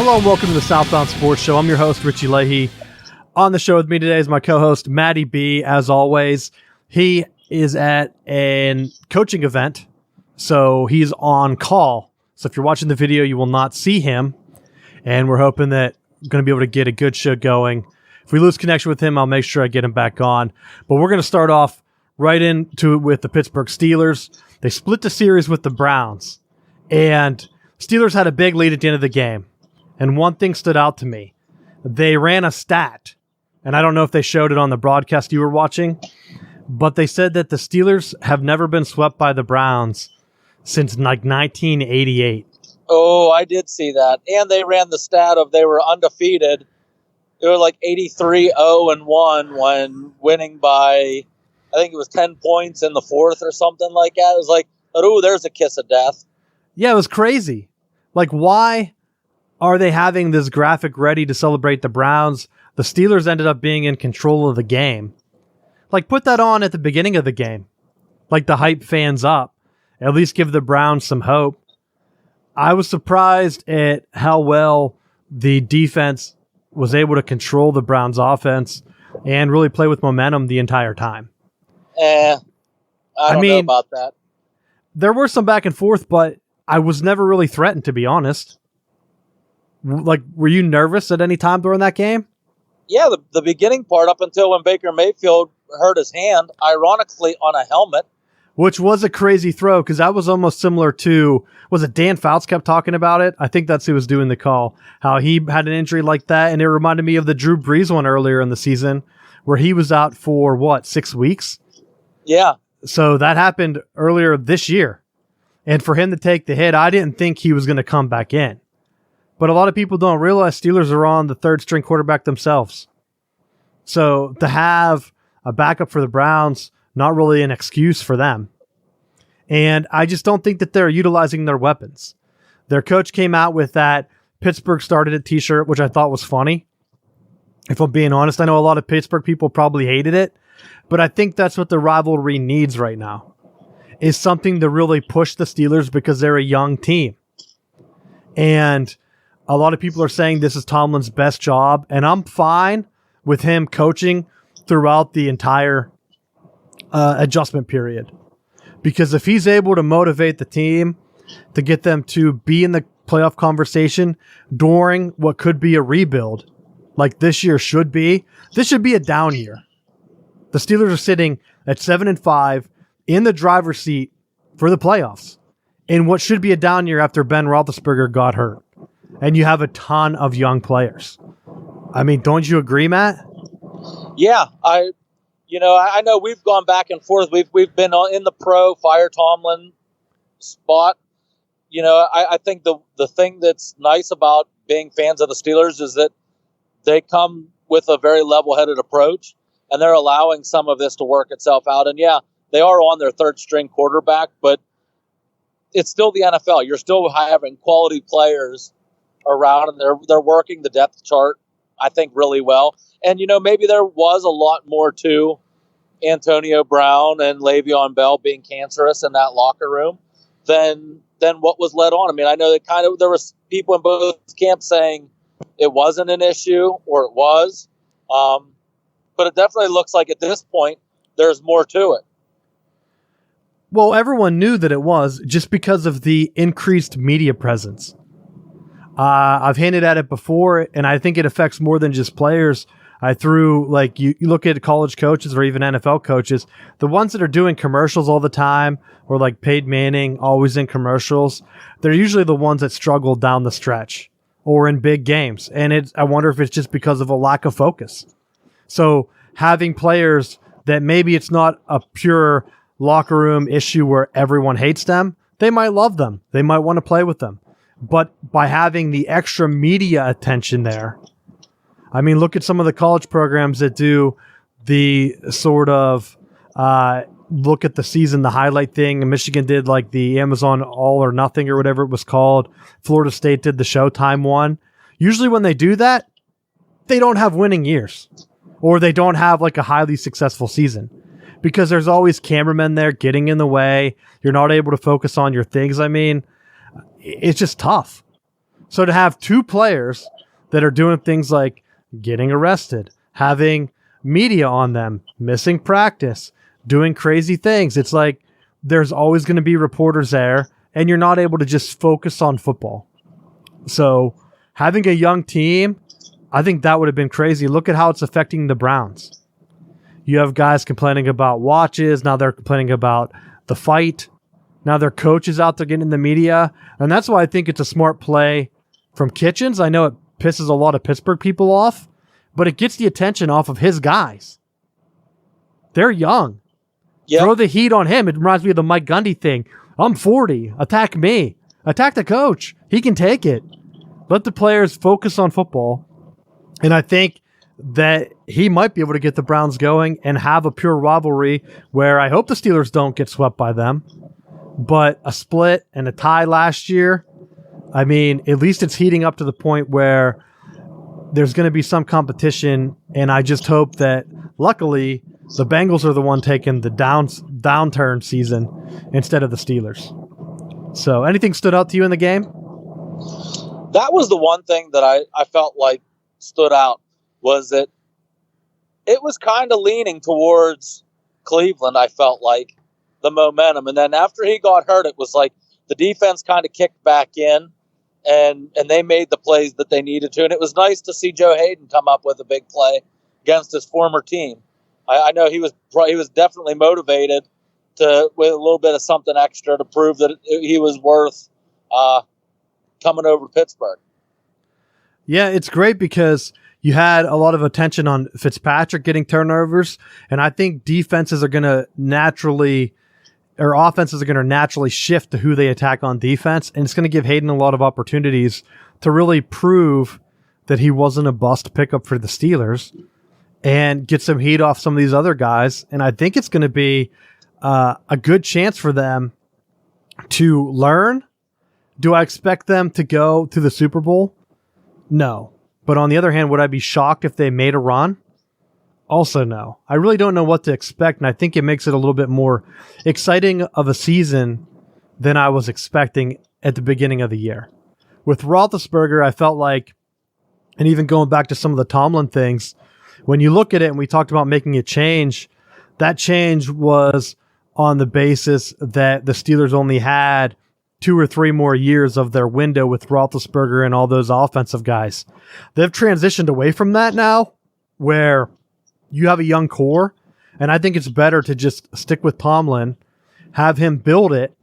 Hello and welcome to the Southbound Sports Show. I'm your host, Richie Leahy. On the show with me today is my co-host, Matty B, as always. He is at a coaching event, so he's on call. So if you're watching the video, you will not see him, and we're hoping that we're going to be able to get a good show going. If we lose connection with him, I'll make sure I get him back on. But we're going to start off right into it with the Pittsburgh Steelers. They split the series with the Browns, and Steelers had a big lead at the end of the game. And one thing stood out to me. They ran a stat, and I don't know if they showed it on the broadcast you were watching, but they said that the Steelers have never been swept by the Browns since like 1988. Oh, I did see that. And they ran the stat of they were undefeated. They were like 83-0-1 when winning by, I think it was 10 points in the fourth or something like that. It was like, oh, there's a kiss of death. Yeah, it was crazy. Like, why are they having this graphic ready to celebrate the Browns? The Steelers ended up being in control of the game. Like, put that on at the beginning of the game. Like, the hype fans up. At least give the Browns some hope. I was surprised at how well the defense was able to control the Browns offense and really play with momentum the entire time. I don't know about that. There were some back and forth, but I was never really threatened, to be honest. Like, were you nervous at any time during that game? Yeah, the beginning part up until when Baker Mayfield hurt his hand, ironically, on a helmet. Which was a crazy throw, because that was almost similar to, was it Dan Fouts kept talking about it? I think that's who was doing the call, how he had an injury like that, and it reminded me of the Drew Brees one earlier in the season, where he was out for, 6 weeks? Yeah. So that happened earlier this year. And for him to take the hit, I didn't think he was going to come back in. But a lot of people don't realize Steelers are on the third-string quarterback themselves. So to have a backup for the Browns, not really an excuse for them. And I just don't think that they're utilizing their weapons. Their coach came out with that Pittsburgh started it t-shirt, which I thought was funny. If I'm being honest, I know a lot of Pittsburgh people probably hated it, but I think that's what the rivalry needs right now, is something to really push the Steelers because they're a young team. And a lot of people are saying this is Tomlin's best job, and I'm fine with him coaching throughout the entire adjustment period. Because if he's able to motivate the team to get them to be in the playoff conversation during what could be a rebuild, like this year should be, this should be a down year. The Steelers are sitting at 7-5 in the driver's seat for the playoffs in what should be a down year after Ben Roethlisberger got hurt. And you have a ton of young players. I mean, don't you agree, Matt? Yeah, I know we've gone back and forth. We've been in the pro fire Tomlin spot. You know, I think the thing that's nice about being fans of the Steelers is that they come with a very level-headed approach, and they're allowing some of this to work itself out. And yeah, they are on their third-string quarterback, but it's still the NFL. You're still having quality players around, and they're working the depth chart, I think, really well. And, maybe there was a lot more to Antonio Brown and Le'Veon Bell being cancerous in that locker room than what was led on. I mean, I know that there was people in both camps saying it wasn't an issue or it was. But it definitely looks like at this point there's more to it. Well, everyone knew that it was just because of the increased media presence. I've hinted at it before, and I think it affects more than just players. I threw, you look at college coaches or even NFL coaches, the ones that are doing commercials all the time, or like Peyton Manning, always in commercials, they're usually the ones that struggle down the stretch or in big games. And I wonder if it's just because of a lack of focus. So having players that maybe it's not a pure locker room issue where everyone hates them, they might love them. They might want to play with them. But by having the extra media attention there, I mean, look at some of the college programs that do the sort of look at the season, the highlight thing. Michigan did like the Amazon All or Nothing or whatever it was called. Florida State did the Showtime one. Usually when they do that, they don't have winning years, or they don't have like a highly successful season, because there's always cameramen there getting in the way. You're not able to focus on your things. I mean, it's just tough. So to have two players that are doing things like getting arrested, having media on them, missing practice, doing crazy things, it's like there's always going to be reporters there, and you're not able to just focus on football. So having a young team, I think that would have been crazy. Look at how it's affecting the Browns. You have guys complaining about watches. Now they're complaining about the fight. Now their coach is out there getting in the media. And that's why I think it's a smart play from Kitchens. I know it pisses a lot of Pittsburgh people off, but it gets the attention off of his guys. They're young. Yep. Throw the heat on him. It reminds me of the Mike Gundy thing. I'm 40. Attack me. Attack the coach. He can take it. Let the players focus on football. And I think that he might be able to get the Browns going and have a pure rivalry where I hope the Steelers don't get swept by them. But a split and a tie last year, I mean, at least it's heating up to the point where there's going to be some competition. And I just hope that, luckily, the Bengals are the one taking the downturn season instead of the Steelers. So anything stood out to you in the game? That was the one thing that I felt like stood out, was that it was kind of leaning towards Cleveland, I felt like, the momentum. And then after he got hurt, it was like the defense kind of kicked back in and they made the plays that they needed to. And it was nice to see Joe Hayden come up with a big play against his former team. I know he was definitely motivated with a little bit of something extra to prove that he was worth coming over to Pittsburgh. Yeah, it's great because you had a lot of attention on Fitzpatrick getting turnovers, and I think offenses are going to naturally shift to who they attack on defense, and it's going to give Hayden a lot of opportunities to really prove that he wasn't a bust pickup for the Steelers and get some heat off some of these other guys. And I think it's going to be a good chance for them to learn. Do I expect them to go to the Super Bowl? No. But on the other hand, would I be shocked if they made a run? Also no. I really don't know what to expect, and I think it makes it a little bit more exciting of a season than I was expecting at the beginning of the year. With Roethlisberger, I felt like, and even going back to some of the Tomlin things, when you look at it and we talked about making a change, that change was on the basis that the Steelers only had 2 or 3 more years of their window with Roethlisberger and all those offensive guys. They've transitioned away from that now, where you have a young core, and I think it's better to just stick with Tomlin, have him build it,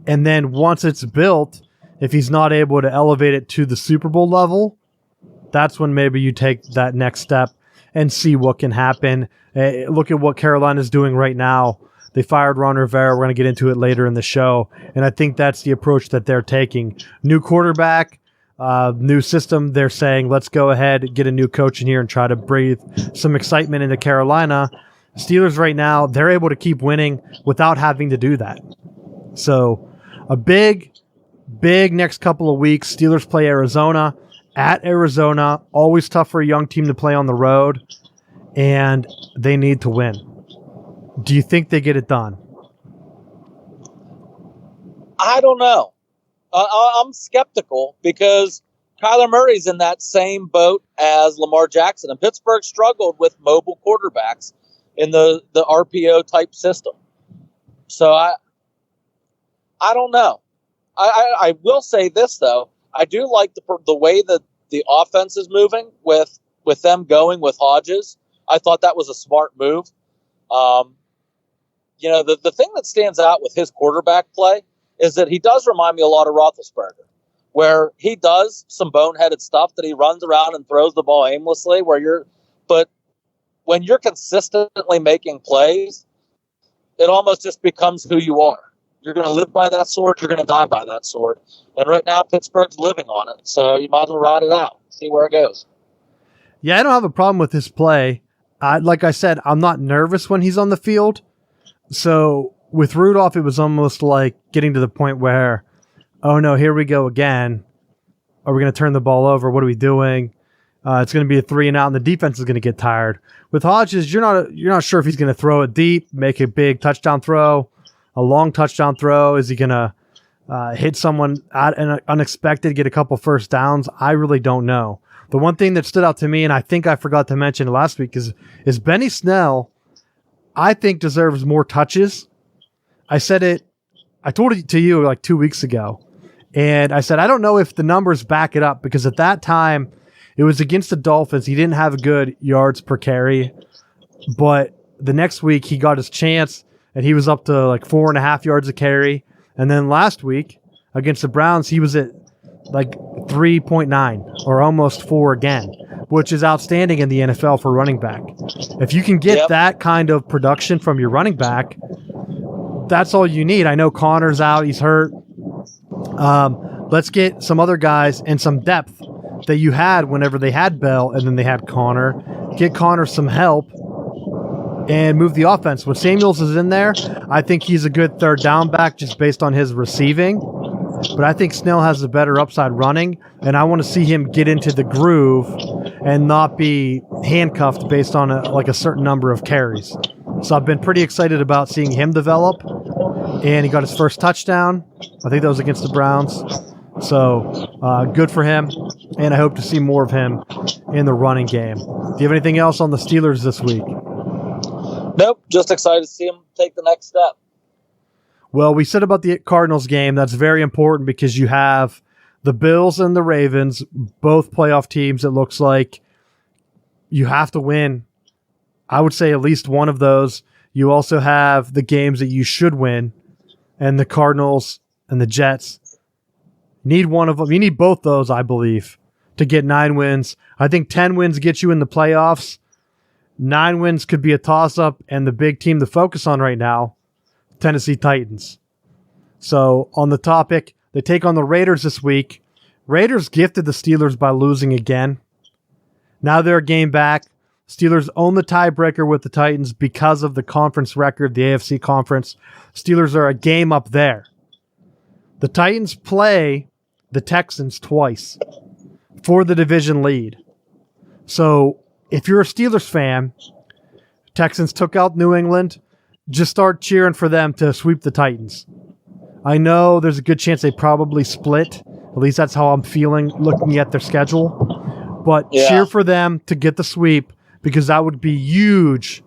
and then once it's built, if he's not able to elevate it to the Super Bowl level, that's when maybe you take that next step and see what can happen. Look at what Carolina's doing right now. They fired Ron Rivera. We're going to get into it later in the show. And I think that's the approach that they're taking. New quarterback, new system. They're saying, let's go ahead, get a new coach in here and try to breathe some excitement into Carolina. Steelers right now, they're able to keep winning without having to do that. So a big next couple of weeks. Steelers play Arizona. At Arizona, always tough for a young team to play on the road, and they need to win. Do you think they get it done? I don't know. I'm skeptical because Kyler Murray's in that same boat as Lamar Jackson, and Pittsburgh struggled with mobile quarterbacks in the RPO type system. So I don't know. I will say this though. I do like the way that the offense is moving with them going with Hodges. I thought that was a smart move. The thing that stands out with his quarterback play is that he does remind me a lot of Roethlisberger, where he does some boneheaded stuff that he runs around and throws the ball aimlessly. But when you're consistently making plays, it almost just becomes who you are. You're going to live by that sword. You're going to die by that sword. And right now, Pittsburgh's living on it. So you might as well ride it out. See where it goes. Yeah, I don't have a problem with his play. Like I said, I'm not nervous when he's on the field. So with Rudolph, it was almost like getting to the point where, oh no, here we go again. Are we going to turn the ball over? What are we doing? It's going to be a 3 and out, and the defense is going to get tired. With Hodges, you're not sure if he's going to throw it deep, make a big touchdown throw. A long touchdown throw? Is he going to hit someone out and unexpected, get a couple first downs. I really don't know. The one thing that stood out to me, and I think I forgot to mention last week, is Benny Snell, I think, deserves more touches. I told it to you like 2 weeks ago, and I said, I don't know if the numbers back it up, because at that time, it was against the Dolphins. He didn't have a good yards per carry, but the next week he got his chance, and he was up to like 4.5 yards a carry. And then last week against the Browns, he was at like 3.9 or almost 4 again, which is outstanding in the NFL for running back. If you can get that kind of production from your running back, that's all you need. I know Connor's out. He's hurt. Let's get some other guys and some depth that you had whenever they had Bell and then they had Connor. Get Connor some help and move the offense. When Samuels is in there, I think he's a good third down back just based on his receiving. But I think Snell has a better upside running, and I want to see him get into the groove and not be handcuffed based on a certain number of carries. So I've been pretty excited about seeing him develop, and he got his first touchdown. I think that was against the Browns. So good for him, and I hope to see more of him in the running game. Do you have anything else on the Steelers this week? Nope, just excited to see him take the next step. Well, we said about the Cardinals game, that's very important because you have the Bills and the Ravens, both playoff teams. It looks like you have to win. I would say at least one of those. You also have the games that you should win, and the Cardinals and the Jets need one of them. You need both those, I believe, to get 9 wins. I think 10 wins get you in the playoffs. 9 wins could be a toss-up, and the big team to focus on right now, Tennessee Titans. So on the topic, they take on the Raiders this week. Raiders gifted the Steelers by losing again. Now they're a game back. Steelers own the tiebreaker with the Titans because of the conference record, the AFC conference. Steelers are a game up there. The Titans play the Texans twice for the division lead. So if you're a Steelers fan, Texans took out New England, just start cheering for them to sweep the Titans. I know there's a good chance they probably split. At least that's how I'm feeling looking at their schedule. But cheer for them to get the sweep because that would be huge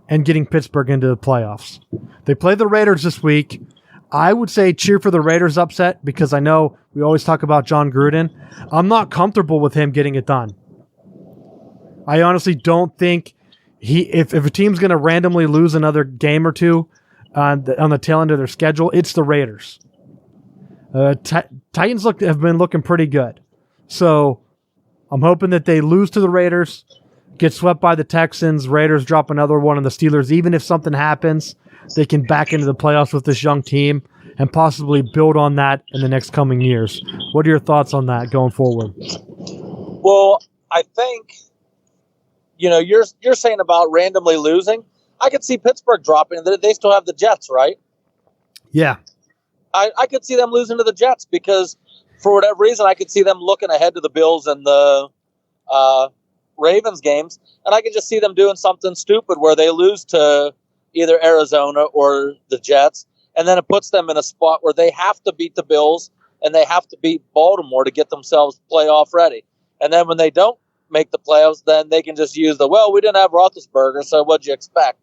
and getting Pittsburgh into the playoffs. They play the Raiders this week. I would say cheer for the Raiders upset because I know we always talk about John Gruden. I'm not comfortable with him getting it done. I honestly don't think if a team's going to randomly lose another game or two on the tail end of their schedule, it's the Raiders. Titans have been looking pretty good. So I'm hoping that they lose to the Raiders, get swept by the Texans, Raiders drop another one on the Steelers. Even if something happens, they can back into the playoffs with this young team and possibly build on that in the next coming years. What are your thoughts on that going forward? Well, I think, you're saying about randomly losing. I could see Pittsburgh dropping. They still have the Jets, right? Yeah. I could see them losing to the Jets because for whatever reason, I could see them looking ahead to the Bills and the Ravens games. And I could just see them doing something stupid where they lose to either Arizona or the Jets. And then it puts them in a spot where they have to beat the Bills and they have to beat Baltimore to get themselves playoff ready. And then when they don't make the playoffs, then they can just use we didn't have Roethlisberger, so what'd you expect?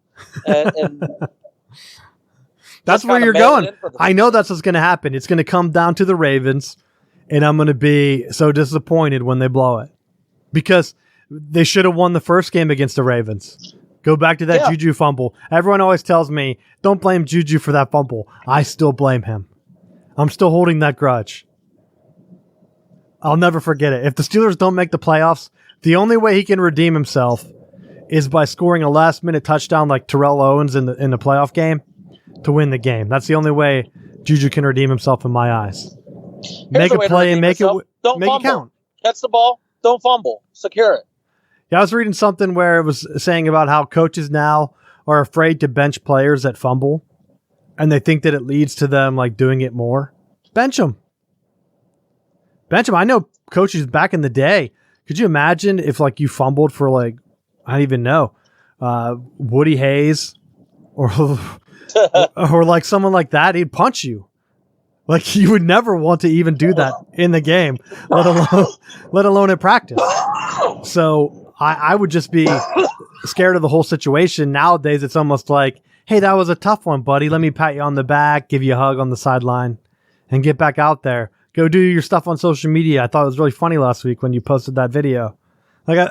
And that's where you're going. I know that's what's going to happen. It's going to come down to the Ravens, and I'm going to be so disappointed when they blow it because they should have won the first game against the Ravens. Go back to that Juju fumble. Everyone always tells me, don't blame Juju for that fumble. I still blame him. I'm still holding that grudge. I'll never forget it. If the Steelers don't make the playoffs, the only way he can redeem himself is by scoring a last-minute touchdown like Terrell Owens in the playoff game to win the game. That's the only way Juju can redeem himself in my eyes. Make a play and make it count. Catch the ball. Don't fumble. Secure it. Yeah, I was reading something where it was saying about how coaches now are afraid to bench players that fumble, and they think that it leads to them doing it more. Bench them. I know coaches back in the day. Could you imagine if you fumbled for I don't even know, Woody Hayes or or someone like that? He'd punch you. Like, you would never want to even do that in the game, let alone in practice. So I would just be scared of the whole situation. Nowadays, it's almost like, hey, that was a tough one, buddy. Let me pat you on the back, give you a hug on the sideline, and get back out there. Go do your stuff on social media. I thought it was really funny last week when you posted that video. Like,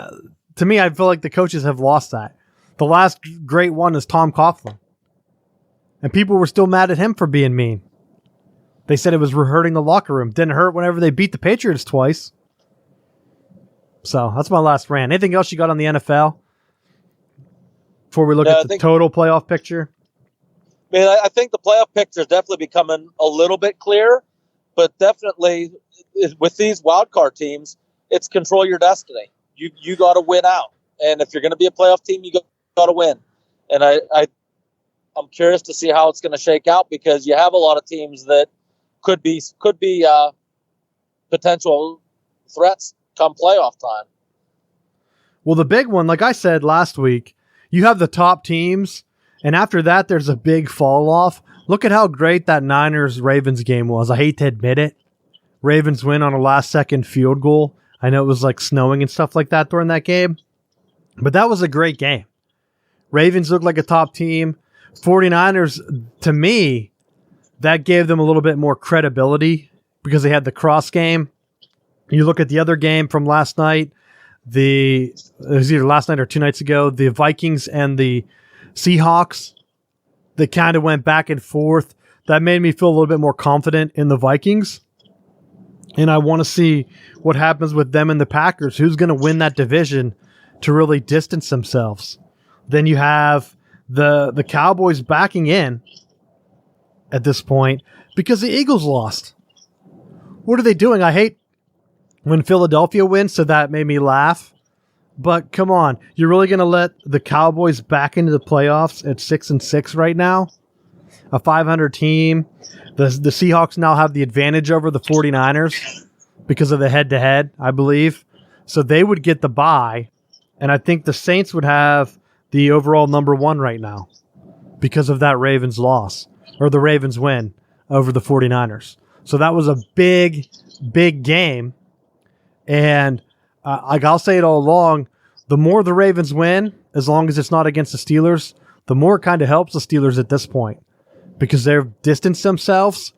to me, I feel like the coaches have lost that. The last great one is Tom Coughlin. And people were still mad at him for being mean. They said it was hurting the locker room. Didn't hurt whenever they beat the Patriots twice. So that's my last rant. Anything else you got on the NFL before we look at the total playoff picture? I mean, I think the playoff picture is definitely becoming a little bit clearer, but definitely with these wild card teams, it's control your destiny. You got to win out, and if you're going to be a playoff team, you got to win. And I'm curious to see how it's going to shake out, because you have a lot of teams that could be potential threats come playoff time. Well, the big one, like I said last week, you have the top teams, and after that, there's a big fall off. Look at how great that Niners-Ravens game was. I hate to admit it. Ravens win on a last-second field goal. I know it was like snowing and stuff like that during that game, but that was a great game. Ravens looked like a top team. 49ers, to me, that gave them a little bit more credibility because they had the cross game. You look at the other game from last night, it was either last night or 2 nights ago, the Vikings and the Seahawks, they kind of went back and forth. That made me feel a little bit more confident in the Vikings. And I want to see what happens with them and the Packers. Who's going to win that division to really distance themselves? Then you have the Cowboys backing in at this point because the Eagles lost. What are they doing? I hate when Philadelphia wins, so that made me laugh. But come on, you're really going to let the Cowboys back into the playoffs at 6-6 right now? A 500 team. The Seahawks now have the advantage over the 49ers because of the head-to-head, I believe. So they would get the bye, and I think the Saints would have the overall number 1 right now because of that Ravens loss, or the Ravens win over the 49ers. So that was a big, big game. And like I'll say it all along, the more the Ravens win, as long as it's not against the Steelers, the more it kind of helps the Steelers at this point because they've distanced themselves.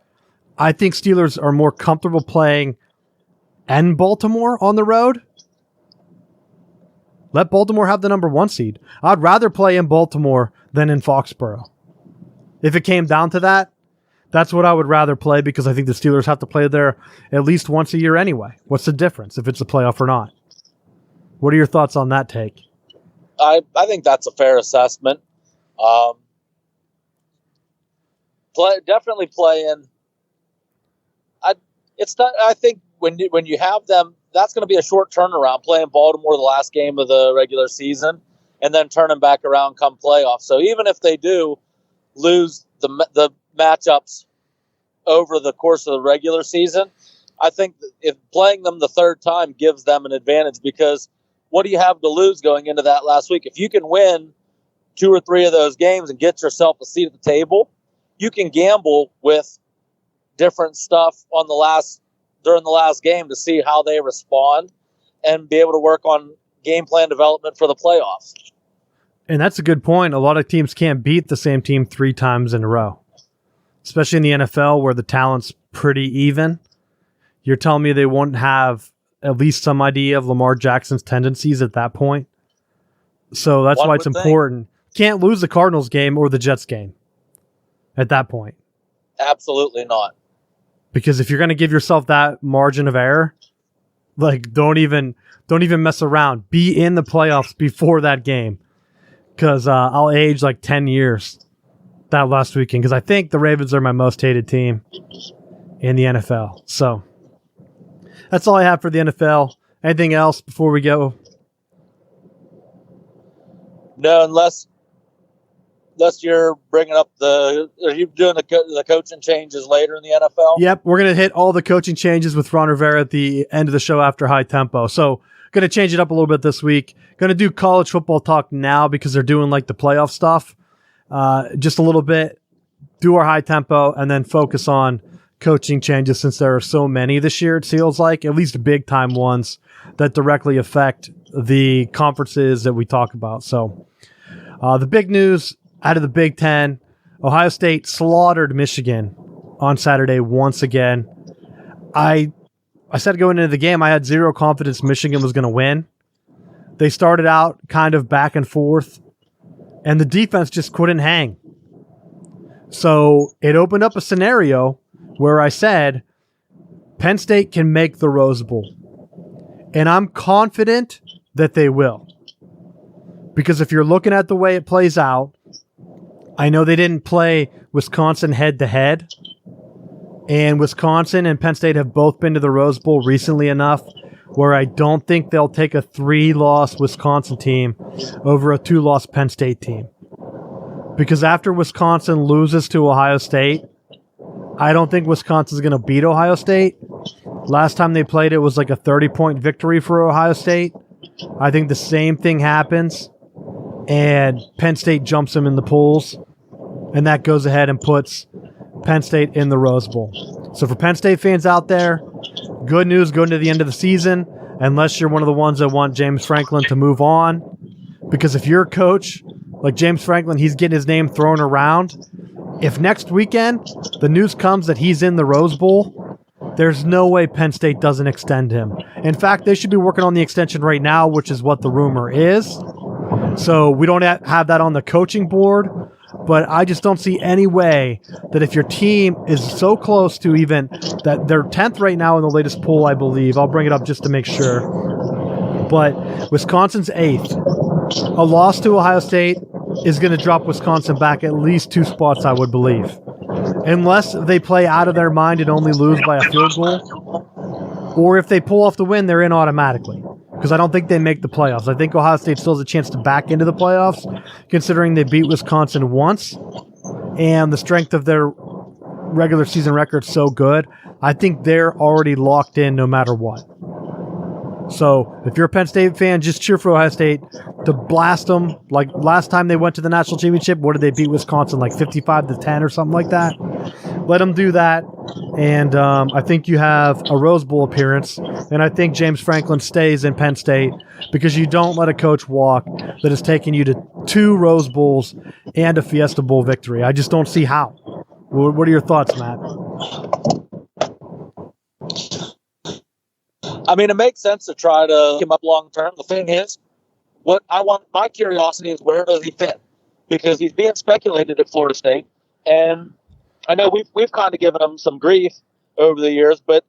I think Steelers are more comfortable playing in Baltimore on the road. Let Baltimore have the number 1 seed. I'd rather play in Baltimore than in Foxborough. If it came down to that, that's what I would rather play because I think the Steelers have to play there at least once a year anyway. What's the difference if it's a playoff or not? What are your thoughts on that take? I think that's a fair assessment. Definitely playing. I think when you have them, that's going to be a short turnaround. Playing Baltimore the last game of the regular season, and then turning back around come playoffs. So even if they do lose the matchups over the course of the regular season, I think if playing them the third time gives them an advantage because what do you have to lose going into that last week? If you can win 2 or 3 of those games and get yourself a seat at the table, you can gamble with different stuff during the last game to see how they respond and be able to work on game plan development for the playoffs. And that's a good point. A lot of teams can't beat the same team 3 times in a row, especially in the NFL where the talent's pretty even. You're telling me they won't have at least some idea of Lamar Jackson's tendencies at that point? So that's why it's important. Can't lose the Cardinals game or the Jets game at that point. Absolutely not. Because if you're going to give yourself that margin of error, like don't even mess around. Be in the playoffs before that game. Because I'll age like 10 years that last weekend. Because I think the Ravens are my most hated team in the NFL. So that's all I have for the NFL. Anything else before we go? No, unless you're bringing up are you doing the coaching changes later in the NFL? Yep, we're going to hit all the coaching changes with Ron Rivera at the end of the show after High Tempo. So going to change it up a little bit this week. Going to do college football talk now because they're doing like the playoff stuff. Just a little bit, do our High Tempo, and then focus on coaching changes since there are so many this year, it feels like, at least big-time ones that directly affect the conferences that we talk about. So the big news out of the Big Ten, Ohio State slaughtered Michigan on Saturday once again. I said going into the game, I had zero confidence Michigan was going to win. They started out kind of back and forth, and the defense just couldn't hang. So it opened up a scenario where I said Penn State can make the Rose Bowl. And I'm confident that they will. Because if you're looking at the way it plays out, I know they didn't play Wisconsin head-to-head, and Wisconsin and Penn State have both been to the Rose Bowl recently enough where I don't think they'll take a 3-loss Wisconsin team over a 2-loss Penn State team. Because after Wisconsin loses to Ohio State, I don't think Wisconsin's going to beat Ohio State. Last time they played, it was like a 30-point victory for Ohio State. I think the same thing happens, and Penn State jumps them in the pools, and that goes ahead and puts Penn State in the Rose Bowl. So for Penn State fans out there, good news going to the end of the season, unless you're one of the ones that want James Franklin to move on. Because if you're a coach like James Franklin, he's getting his name thrown around. If next weekend the news comes that he's in the Rose Bowl, there's no way Penn State doesn't extend him. In fact, they should be working on the extension right now, which is what the rumor is. So we don't have that on the coaching board, but I just don't see any way that if your team is so close to even that they're 10th right now in the latest poll, I believe. I'll bring it up just to make sure. But Wisconsin's 8th. A loss to Ohio State is going to drop Wisconsin back at least 2 spots, I would believe. Unless they play out of their mind and only lose by a field goal. Or if they pull off the win, they're in automatically. Because I don't think they make the playoffs. I think Ohio State still has a chance to back into the playoffs, considering they beat Wisconsin once, and the strength of their regular season record's so good. I think they're already locked in no matter what. So if you're a Penn State fan, just cheer for Ohio State to blast them. Like last time they went to the national championship, what did they beat Wisconsin, like 55-10 or something like that? Let them do that. And I think you have a Rose Bowl appearance. And I think James Franklin stays in Penn State because you don't let a coach walk that has taken you to 2 Rose Bowls and a Fiesta Bowl victory. I just don't see how. What are your thoughts, Matt? I mean, it makes sense to try to keep him up long term. The thing is, my curiosity is where does he fit? Because he's being speculated at Florida State, and I know we've kind of given him some grief over the years, but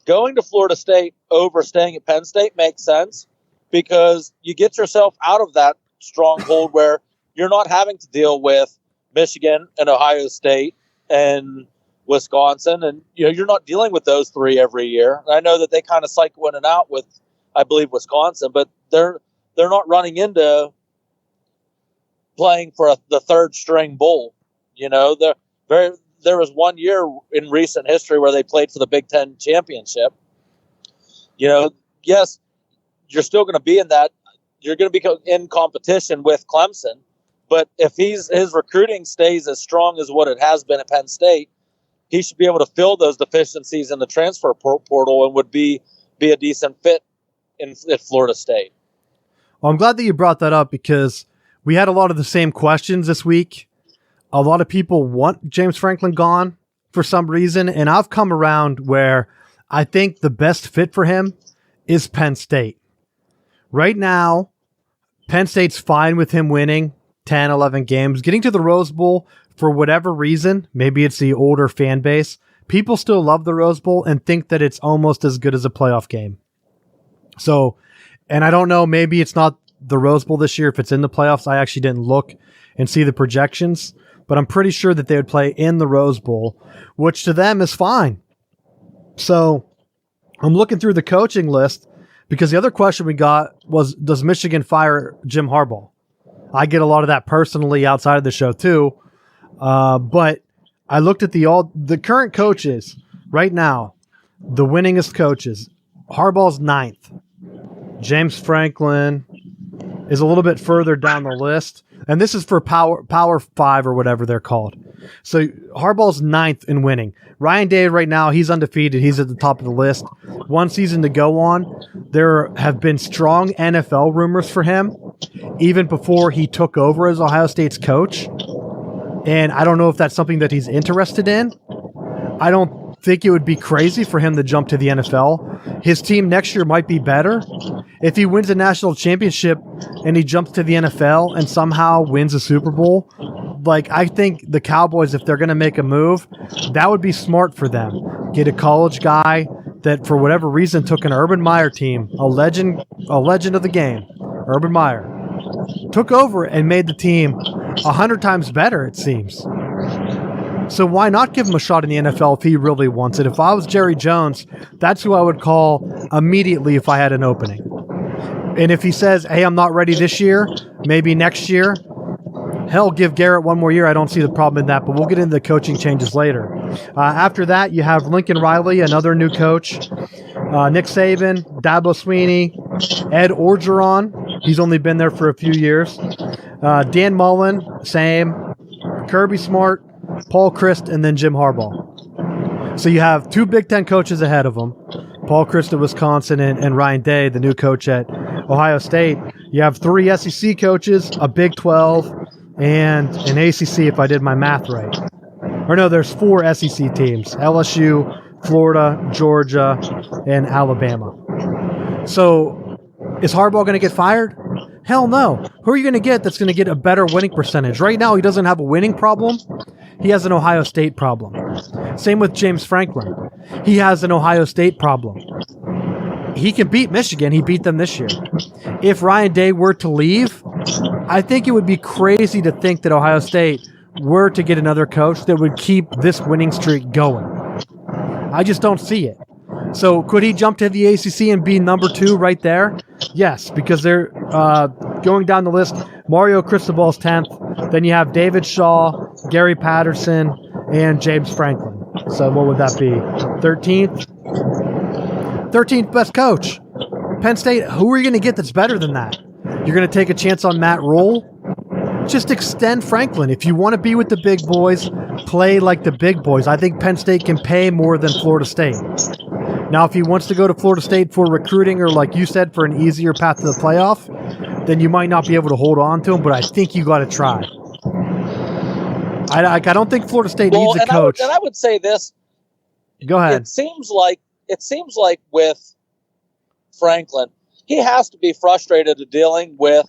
going to Florida State over staying at Penn State makes sense because you get yourself out of that stronghold where you're not having to deal with Michigan and Ohio State and Wisconsin, and you're not dealing with those 3 every year. And I know that they kind of cycle in and out with, I believe, Wisconsin, but they're not running into playing for the 3rd string bowl. There was one year in recent history where they played for the Big Ten championship. Yes, you're still going to be in that. You're going to be in competition with Clemson, but if his recruiting stays as strong as what it has been at Penn State, he should be able to fill those deficiencies in the transfer portal and would be a decent fit at Florida State. Well, I'm glad that you brought that up because we had a lot of the same questions this week. A lot of people want James Franklin gone for some reason, and I've come around where I think the best fit for him is Penn State. Right now, Penn State's fine with him winning 10, 11 games. Getting to the Rose Bowl, for whatever reason, maybe it's the older fan base, people still love the Rose Bowl and think that it's almost as good as a playoff game. So, and I don't know, maybe it's not the Rose Bowl this year if it's in the playoffs. I actually didn't look and see the projections, but I'm pretty sure that they would play in the Rose Bowl, which to them is fine. So I'm looking through the coaching list because the other question we got was, does Michigan fire Jim Harbaugh? I get a lot of that personally outside of the show too. But I looked at the current coaches right now, the winningest coaches. Harbaugh's 9th. James Franklin is a little bit further down the list. And this is for Power 5 or whatever they're called. So Harbaugh's 9th in winning. Ryan Day right now, he's undefeated. He's at the top of the list. One season to go on. There have been strong NFL rumors for him even before he took over as Ohio State's coach. And I don't know if that's something that he's interested in. I don't think it would be crazy for him to jump to the NFL. His team next year might be better. If he wins a national championship and he jumps to the NFL and somehow wins a Super Bowl, like, I think the Cowboys, if they're going to make a move, that would be smart for them. Get a college guy that, for whatever reason, took an Urban Meyer team, a legend of the game, Urban Meyer, took over and made the team 100 times better, it seems. So why not give him a shot in the NFL if he really wants it? If I was Jerry Jones, that's who I would call immediately if I had an opening. And if he says, hey, I'm not ready this year, maybe next year, hell, give Garrett one more year. I don't see the problem in that, but we'll get into the coaching changes later. After that, you have Lincoln Riley, another new coach, Nick Saban, Dabo Swinney, Ed Orgeron. He's only been there for a few years. Dan Mullen, same. Kirby Smart, Paul Chryst, and then Jim Harbaugh. So you have 2 Big Ten coaches ahead of him, Paul Chryst at Wisconsin and Ryan Day, the new coach at Ohio State. You have 3 SEC coaches, a Big 12, and an ACC, if I did my math right. Or no, there's 4 SEC teams, LSU, Florida, Georgia, and Alabama. So is Harbaugh going to get fired? Hell no. Who are you going to get that's going to get a better winning percentage? Right now, he doesn't have a winning problem. He has an Ohio State problem. Same with James Franklin. He has an Ohio State problem. He can beat Michigan. He beat them this year. If Ryan Day were to leave, I think it would be crazy to think that Ohio State were to get another coach that would keep this winning streak going. I just don't see it. So could he jump to the ACC and be number 2 right there? Yes, because they're going down the list. Mario Cristobal's 10th. Then you have David Shaw, Gary Patterson, and James Franklin. So what would that be? 13th? 13th best coach. Penn State, who are you going to get that's better than that? You're going to take a chance on Matt Rule? Just extend Franklin. If you want to be with the big boys, play like the big boys. I think Penn State can pay more than Florida State. Now, if he wants to go to Florida State for recruiting or, like you said, for an easier path to the playoff, then you might not be able to hold on to him, but I think you got to try. I don't think Florida State needs a coach. I would say this. Go ahead. It seems like with Franklin, he has to be frustrated at dealing with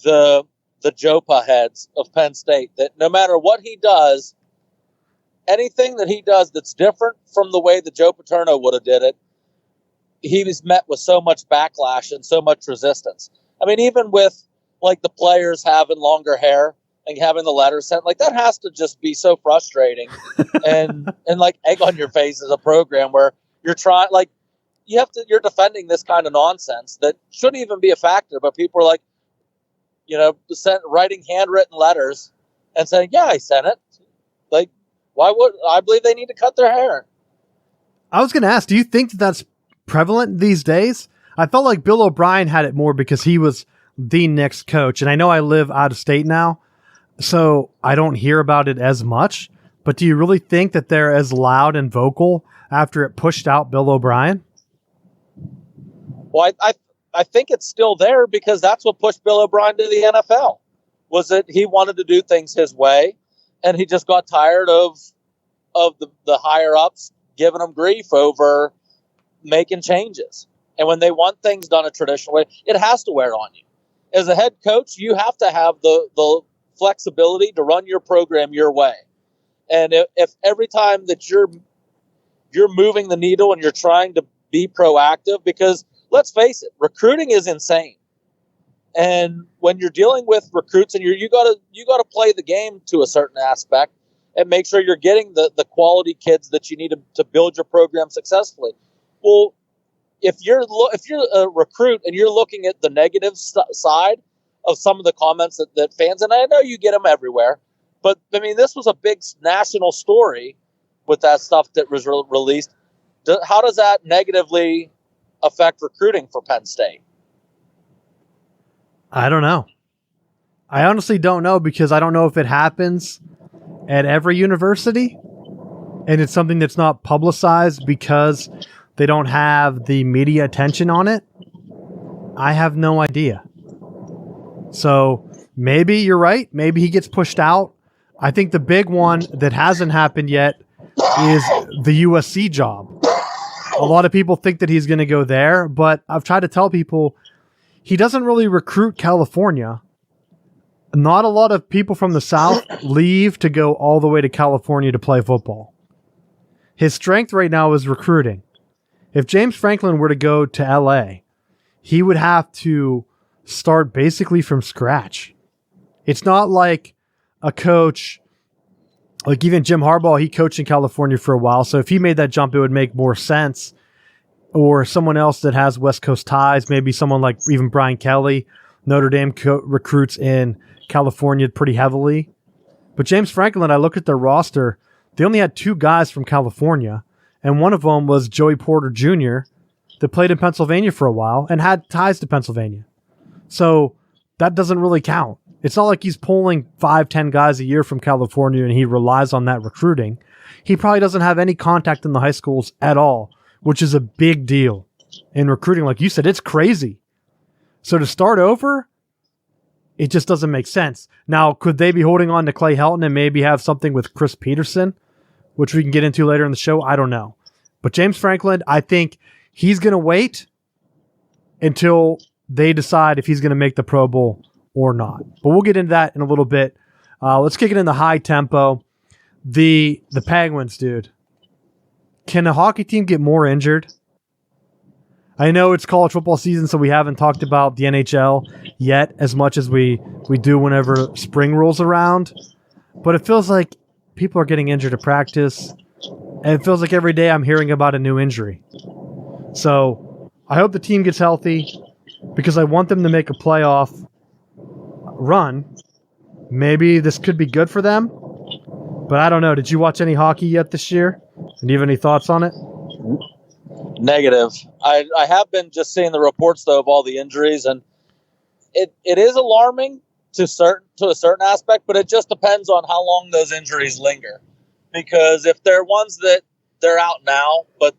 the JOPA heads of Penn State, that no matter what he does, anything that he does that's different from the way the Joe Paterno would have did it, he was met with so much backlash and so much resistance. I mean, even with like the players having longer hair and having the letters sent, like that has to just be so frustrating and like egg on your face as a program where you're trying, like you're defending this kind of nonsense that shouldn't even be a factor, but people are like, writing handwritten letters and saying, yeah, I sent it. Like, why would I believe they need to cut their hair? I was going to ask, do you think that that's prevalent these days? I felt like Bill O'Brien had it more because he was the next coach. And I know I live out of state now, so I don't hear about it as much. But do you really think that they're as loud and vocal after it pushed out Bill O'Brien? Well, I think it's still there because that's what pushed Bill O'Brien to the NFL, was that he wanted to do things his way. And he just got tired of the higher ups giving him grief over making changes. And when they want things done a traditional way, it has to wear on you. As a head coach, you have to have the flexibility to run your program your way. And if every time that you're moving the needle and you're trying to be proactive, because let's face it, recruiting is insane. And when you're dealing with recruits, and you gotta play the game to a certain aspect and make sure you're getting the quality kids that you need to build your program successfully. Well, if you're a recruit and you're looking at the negative side of some of the comments that fans, and I know you get them everywhere, but I mean, this was a big national story with that stuff that was released. How does that negatively affect recruiting for Penn State? I don't know. I honestly don't know, because I don't know if it happens at every university, and it's something that's not publicized because they don't have the media attention on it, I have no idea. So maybe you're right. Maybe he gets pushed out. I think the big one that hasn't happened yet is the USC job. A lot of people think that he's going to go there, but I've tried to tell people he doesn't really recruit California. Not a lot of people from the South leave to go all the way to California to play football. His strength right now is recruiting. If James Franklin were to go to LA, he would have to start basically from scratch. It's not like a coach, like even Jim Harbaugh, he coached in California for a while. So if he made that jump, it would make more sense. Or someone else that has West Coast ties, maybe someone like even Brian Kelly. Notre Dame recruits in California pretty heavily. But James Franklin, I look at their roster, they only had 2 guys from California, and one of them was Joey Porter Jr., that played in Pennsylvania for a while and had ties to Pennsylvania. So that doesn't really count. It's not like he's pulling 5-10 guys a year from California and he relies on that recruiting. He probably doesn't have any contact in the high schools at all, which is a big deal in recruiting. Like you said, it's crazy. So to start over, it just doesn't make sense. Now, could they be holding on to Clay Helton and maybe have something with Chris Peterson, which we can get into later in the show? I don't know. But James Franklin, I think he's going to wait until they decide if he's going to make the Pro Bowl or not. But we'll get into that in a little bit. Let's kick it in the high tempo. The Penguins, dude. Can a hockey team get more injured? I know it's college football season, so we haven't talked about the NHL yet as much as we do whenever spring rolls around. But it feels like people are getting injured at practice. And it feels like every day I'm hearing about a new injury. So I hope the team gets healthy because I want them to make a playoff run. Maybe this could be good for them. But I don't know. Did you watch any hockey yet this year? And do you have any thoughts on it? Negative. I have been just seeing the reports, though, of all the injuries, and it is alarming to a certain aspect, but it just depends on how long those injuries linger. Because if they're ones that they're out now, but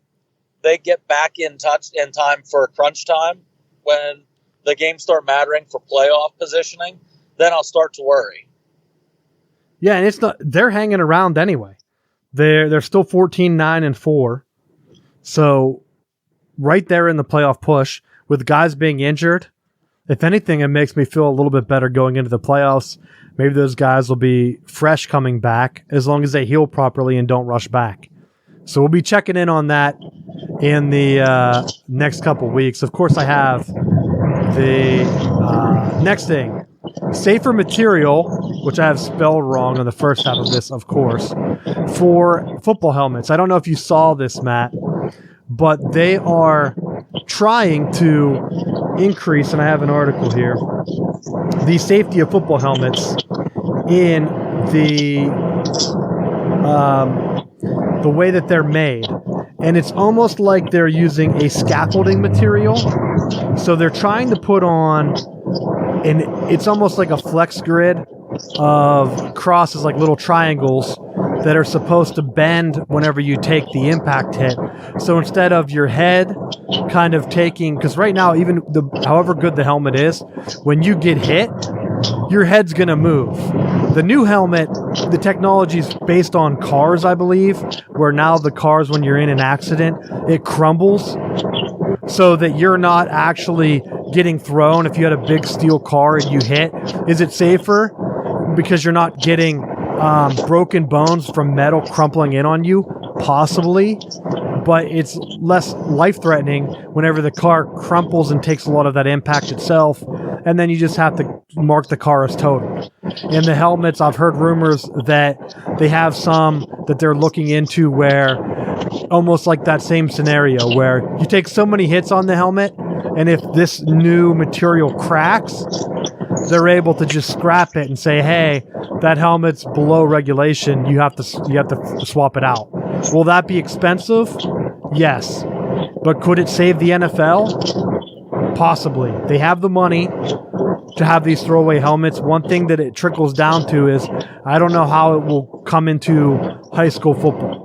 they get back in time for crunch time when the games start mattering for playoff positioning, then I'll start to worry. Yeah, and it's not. They're hanging around anyway. They're still 14-9-4. So right there in the playoff push with guys being injured, if anything, it makes me feel a little bit better going into the playoffs. Maybe those guys will be fresh coming back as long as they heal properly and don't rush back. So we'll be checking in on that in the next couple weeks. Of course, I have the next thing. Safer material, which I have spelled wrong on the first half of this, of course, for football helmets. I don't know if you saw this, Matt, but they are trying to increase, and I have an article here, the safety of football helmets in the way that they're made. And it's almost like they're using a scaffolding material. So they're trying to put on, and it's almost like a flex grid of crosses, like little triangles that are supposed to bend whenever you take the impact hit. So instead of your head kind of taking, because right now, even however good the helmet is, when you get hit, your head's going to move. The new helmet, the technology is based on cars, I believe, where now the cars, when you're in an accident, it crumbles so that you're not actually getting thrown. If you had a big steel car and you hit, is it safer? Because you're not getting broken bones from metal crumpling in on you, possibly, but it's less life-threatening whenever the car crumples and takes a lot of that impact itself, and then you just have to mark the car as totaled. In the helmets, I've heard rumors that they have some that they're looking into where almost like that same scenario where you take so many hits on the helmet, and if this new material cracks, they're able to just scrap it and say, hey, that helmet's below regulation. You have to swap it out. Will that be expensive? Yes. But could it save the NFL? Possibly. They have the money to have these throwaway helmets. One thing that it trickles down to is I don't know how it will come into high school football.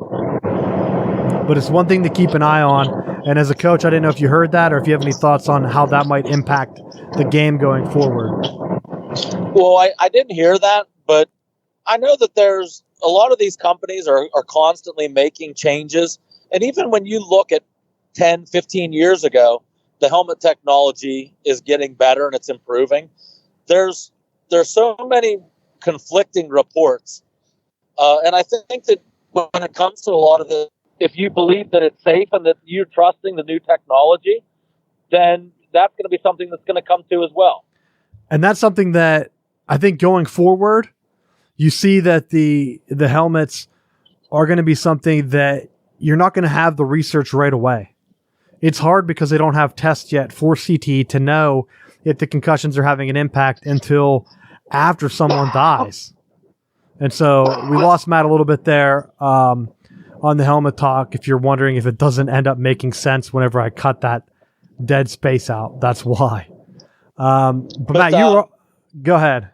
But it's one thing to keep an eye on. And as a coach, I didn't know if you heard that or if you have any thoughts on how that might impact the game going forward. Well, I didn't hear that, but I know that there's a lot of these companies are constantly making changes. And even when you look at 10, 15 years ago, the helmet technology is getting better and it's improving. There's so many conflicting reports. And I think that when it comes to a lot of the, if you believe that it's safe and that you're trusting the new technology, then that's going to be something that's going to come to as well. And that's something that I think going forward, you see that the helmets are going to be something that you're not going to have the research right away. It's hard because they don't have tests yet for CTE to know if the concussions are having an impact until after someone dies. And so we lost Matt a little bit there on the helmet talk. If you're wondering if it doesn't end up making sense whenever I cut that dead space out, that's why. But Matt, go ahead.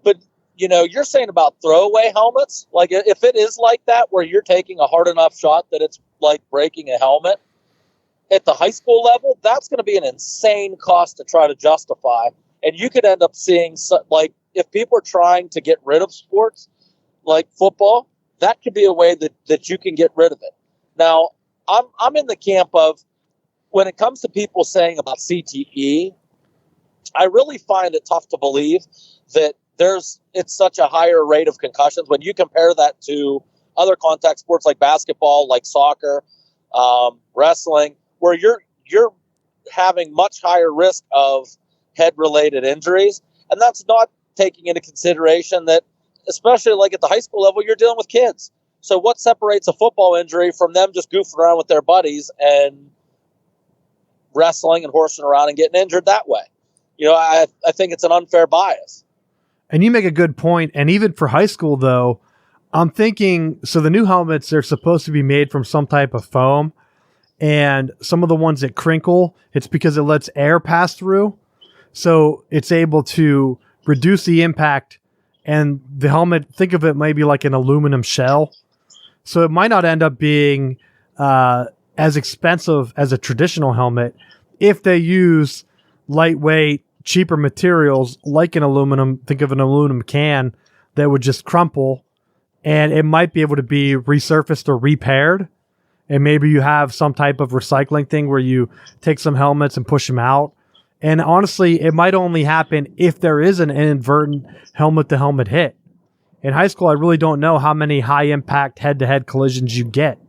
But, you're saying about throwaway helmets. Like, if it is like that, where you're taking a hard enough shot that it's like breaking a helmet, at the high school level, that's going to be an insane cost to try to justify. And you could end up seeing, if people are trying to get rid of sports like football, that could be a way that you can get rid of it. Now, I'm in the camp of, when it comes to people saying about CTE, I really find it tough to believe that it's such a higher rate of concussions when you compare that to other contact sports like basketball, like soccer, wrestling, where you're having much higher risk of head-related injuries. And that's not taking into consideration that, especially like at the high school level, you're dealing with kids. So what separates a football injury from them just goofing around with their buddies and wrestling and horsing around and getting injured that way? I think it's an unfair bias. And you make a good point. And even for high school, though, I'm thinking, so the new helmets, they're supposed to be made from some type of foam. And some of the ones that crinkle, it's because it lets air pass through. So it's able to reduce the impact. And the helmet, think of it maybe like an aluminum shell. So it might not end up being as expensive as a traditional helmet if they use lightweight, cheaper materials like an aluminum. Think of an aluminum can that would just crumple, and it might be able to be resurfaced or repaired. And maybe you have some type of recycling thing where you take some helmets and push them out. And honestly, it might only happen if there is an inadvertent helmet-to-helmet hit. In high school, I really don't know how many high-impact head-to-head collisions you get,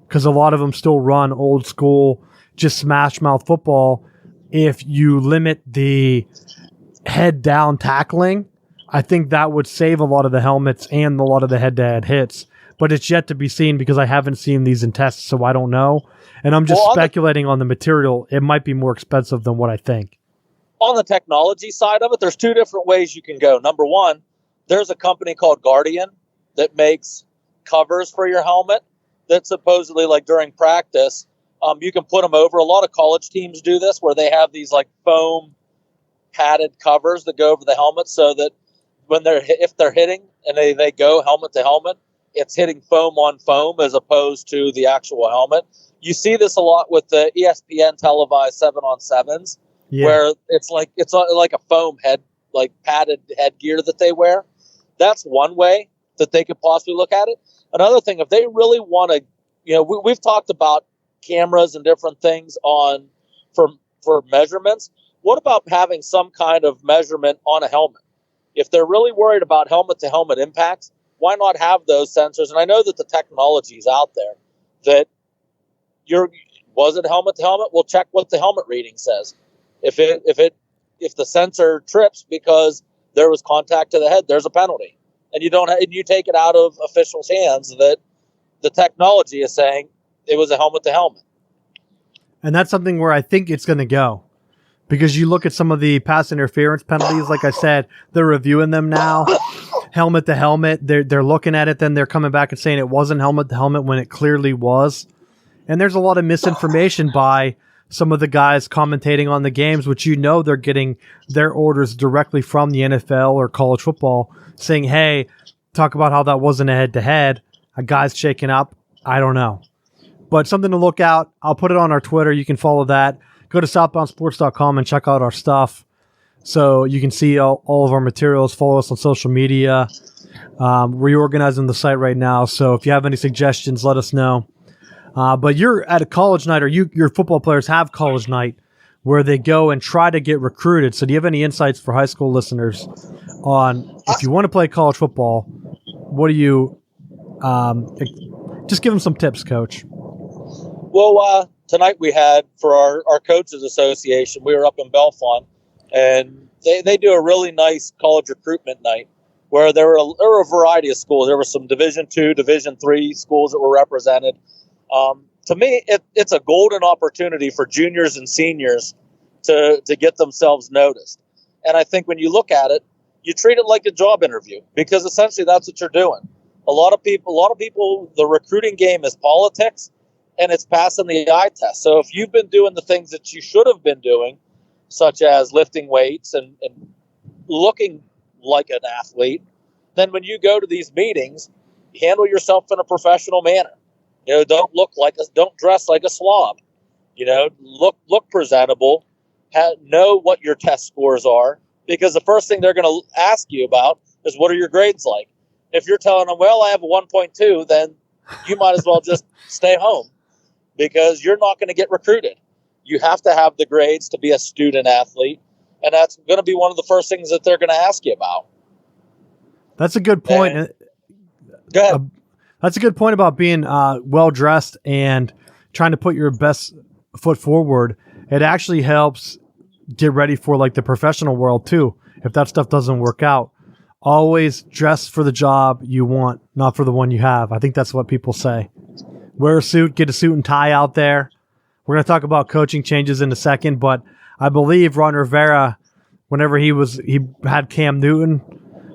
because a lot of them still run old school, just smash-mouth football. If you limit the head-down tackling, I think that would save a lot of the helmets and a lot of the head-to-head hits. But it's yet to be seen because I haven't seen these in tests, so I don't know. And I'm just speculating on the material. It might be more expensive than what I think. On the technology side of it, there's two different ways you can go. Number one, there's a company called Guardian that makes covers for your helmet that supposedly, like during practice, you can put them over. A lot of college teams do this, where they have these like foam padded covers that go over the helmet, so that when if they're hitting and they go helmet to helmet, it's hitting foam on foam as opposed to the actual helmet. You see this a lot with the ESPN televised 7-on-7s, where it's like a foam head, like padded headgear that they wear. That's one way that they could possibly look at it. Another thing, if they really want to, we've talked about cameras and different things for measurements. What about having some kind of measurement on a helmet? If they're really worried about helmet-to-helmet impacts, why not have those sensors? And I know that the technology is out there that was it helmet to helmet? We'll check what the helmet reading says. If the sensor trips because there was contact to the head, there's a penalty. And you take it out of officials' hands that the technology is saying it was a helmet to helmet. And that's something where I think it's going to go. Because you look at some of the pass interference penalties, like I said, they're reviewing them now. Helmet to helmet, they're looking at it, then they're coming back and saying it wasn't helmet to helmet when it clearly was. And there's a lot of misinformation by some of the guys commentating on the games, which they're getting their orders directly from the NFL or college football, saying, hey, talk about how that wasn't a head-to-head. A guy's shaken up. I don't know. But something to look out. I'll put it on our Twitter. You can follow that. Go to southboundsports.com and check out our stuff so you can see all of our materials. Follow us on social media. Reorganizing the site right now. So if you have any suggestions, let us know. But you're at a college night, or your football players have college night where they go and try to get recruited. So do you have any insights for high school listeners on if you want to play college football, what do you just give them some tips, Coach? Well, tonight we had for our coaches association, we were up in Bellefonte, and they do a really nice college recruitment night where there were a variety of schools. There were some Division II, Division III schools that were represented. To me, it's a golden opportunity for juniors and seniors to get themselves noticed. And I think when you look at it, you treat it like a job interview, because essentially that's what you're doing. A lot of people, the recruiting game is politics, and it's passing the eye test. So if you've been doing the things that you should have been doing, such as lifting weights and looking like an athlete, then when you go to these meetings, handle yourself in a professional manner. Don't dress like a slob. Look presentable. Know what your test scores are, because the first thing they're going to ask you about is what are your grades like. If you're telling them, well, I have a 1.2, then you might as well just stay home, because you're not going to get recruited. You have to have the grades to be a student athlete, and that's going to be one of the first things that they're going to ask you about. That's a good point. Go ahead. That's a good point about being well-dressed and trying to put your best foot forward. It actually helps get ready for like the professional world too. If that stuff doesn't work out, always dress for the job you want, not for the one you have. I think that's what people say. Wear a suit, get a suit and tie out there. We're going to talk about coaching changes in a second, but I believe Ron Rivera, whenever he had Cam Newton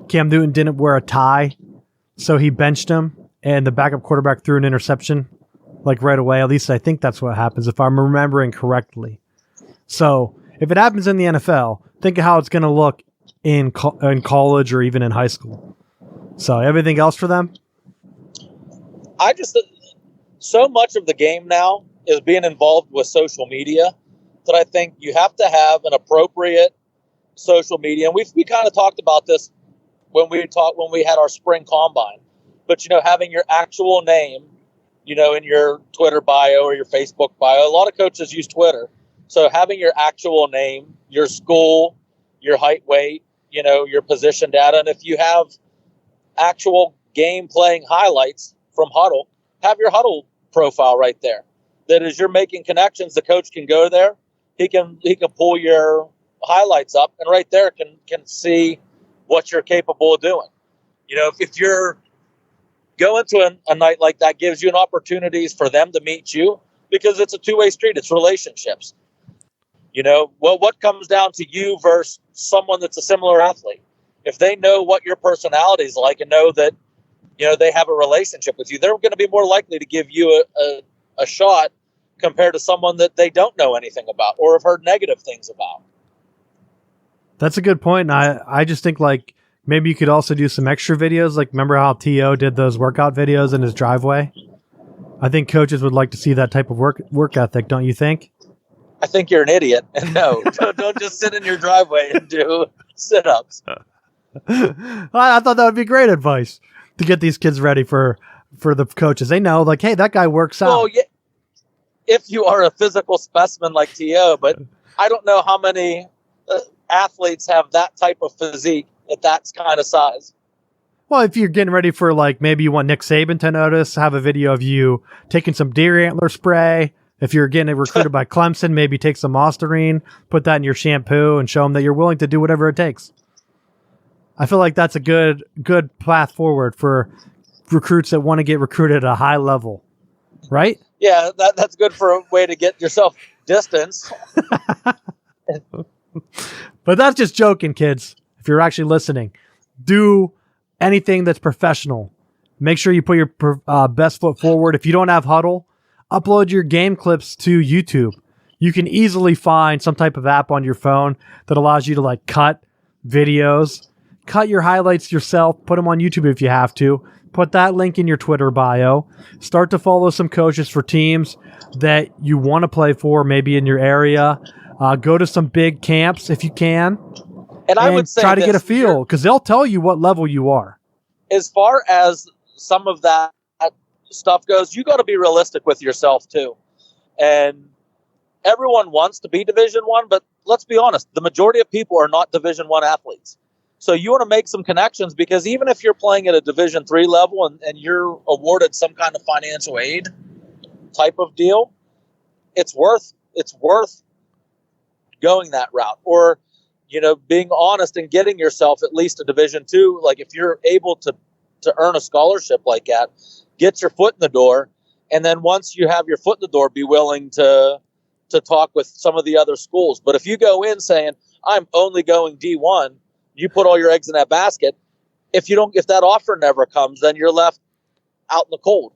didn't wear a tie, so he benched him, and the backup quarterback threw an interception like right away. At least I think that's what happens, if I'm remembering correctly. So if it happens in the NFL, think of how it's going to look in college or even in high school. So everything else for them? So much of the game now is being involved with social media that I think you have to have an appropriate social media. And we kind of talked about this when we had our spring combine. But, having your actual name, in your Twitter bio or your Facebook bio. A lot of coaches use Twitter. So having your actual name, your school, your height, weight, your position data. And if you have actual game playing highlights from Huddle, have your Huddle profile right there. That as you're making connections, the coach can go there. He can pull your highlights up, and right there can see what you're capable of doing. If you're going to a night like that, gives you an opportunities for them to meet you, because it's a two-way street. It's relationships. What comes down to you versus someone that's a similar athlete? If they know what your personality is like and know that, they have a relationship with you, they're going to be more likely to give you a shot compared to someone that they don't know anything about or have heard negative things about. That's a good point. And I just think like maybe you could also do some extra videos. Like remember how T.O. did those workout videos in his driveway? I think coaches would like to see that type of work ethic, don't you think? I think you're an idiot. And no, don't just sit in your driveway and do sit-ups. I thought that would be great advice to get these kids ready for the coaches. They know, like, hey, that guy works out. Well, yeah, if you are a physical specimen like T.O., but I don't know how many athletes have that type of physique at that kind of size. Well, if you're getting ready for, like, maybe you want Nick Saban to notice, have a video of you taking some deer antler spray. If you're getting recruited by Clemson, maybe take some Listerine, put that in your shampoo, and show them that you're willing to do whatever it takes. I feel like that's a good path forward for recruits that want to get recruited at a high level, right? Yeah, that's good for a way to get yourself distance. But that's just joking, kids. If you're actually listening, do anything that's professional. Make sure you put your best foot forward. If you don't have Huddle, upload your game clips to YouTube. You can easily find some type of app on your phone that allows you to like cut videos, cut your highlights yourself, put them on YouTube if you have to, put that link in your Twitter bio, start to follow some coaches for teams that you want to play for, maybe in your area. Go to some big camps if you can, and I would say try to get a feel, because they'll tell you what level you are. As far as some of that stuff goes, you got to be realistic with yourself too. And everyone wants to be Division I, but let's be honest, the majority of people are not Division I athletes. So you want to make some connections, because even if you're playing at a Division III level and you're awarded some kind of financial aid type of deal, it's worth going that route. Or, being honest and getting yourself at least a Division II. Like if you're able to earn a scholarship like that, get your foot in the door. And then once you have your foot in the door, be willing to talk with some of the other schools. But if you go in saying, I'm only going D1, you put all your eggs in that basket. If that offer never comes, then you're left out in the cold.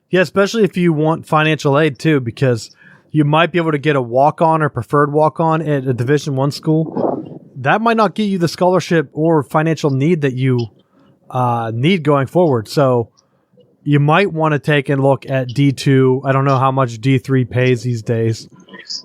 Yeah, especially if you want financial aid too, because you might be able to get a walk-on or preferred walk-on at a Division I school. That might not get you the scholarship or financial need that you need going forward. So you might want to take a look at D2. I don't know how much D3 pays these days,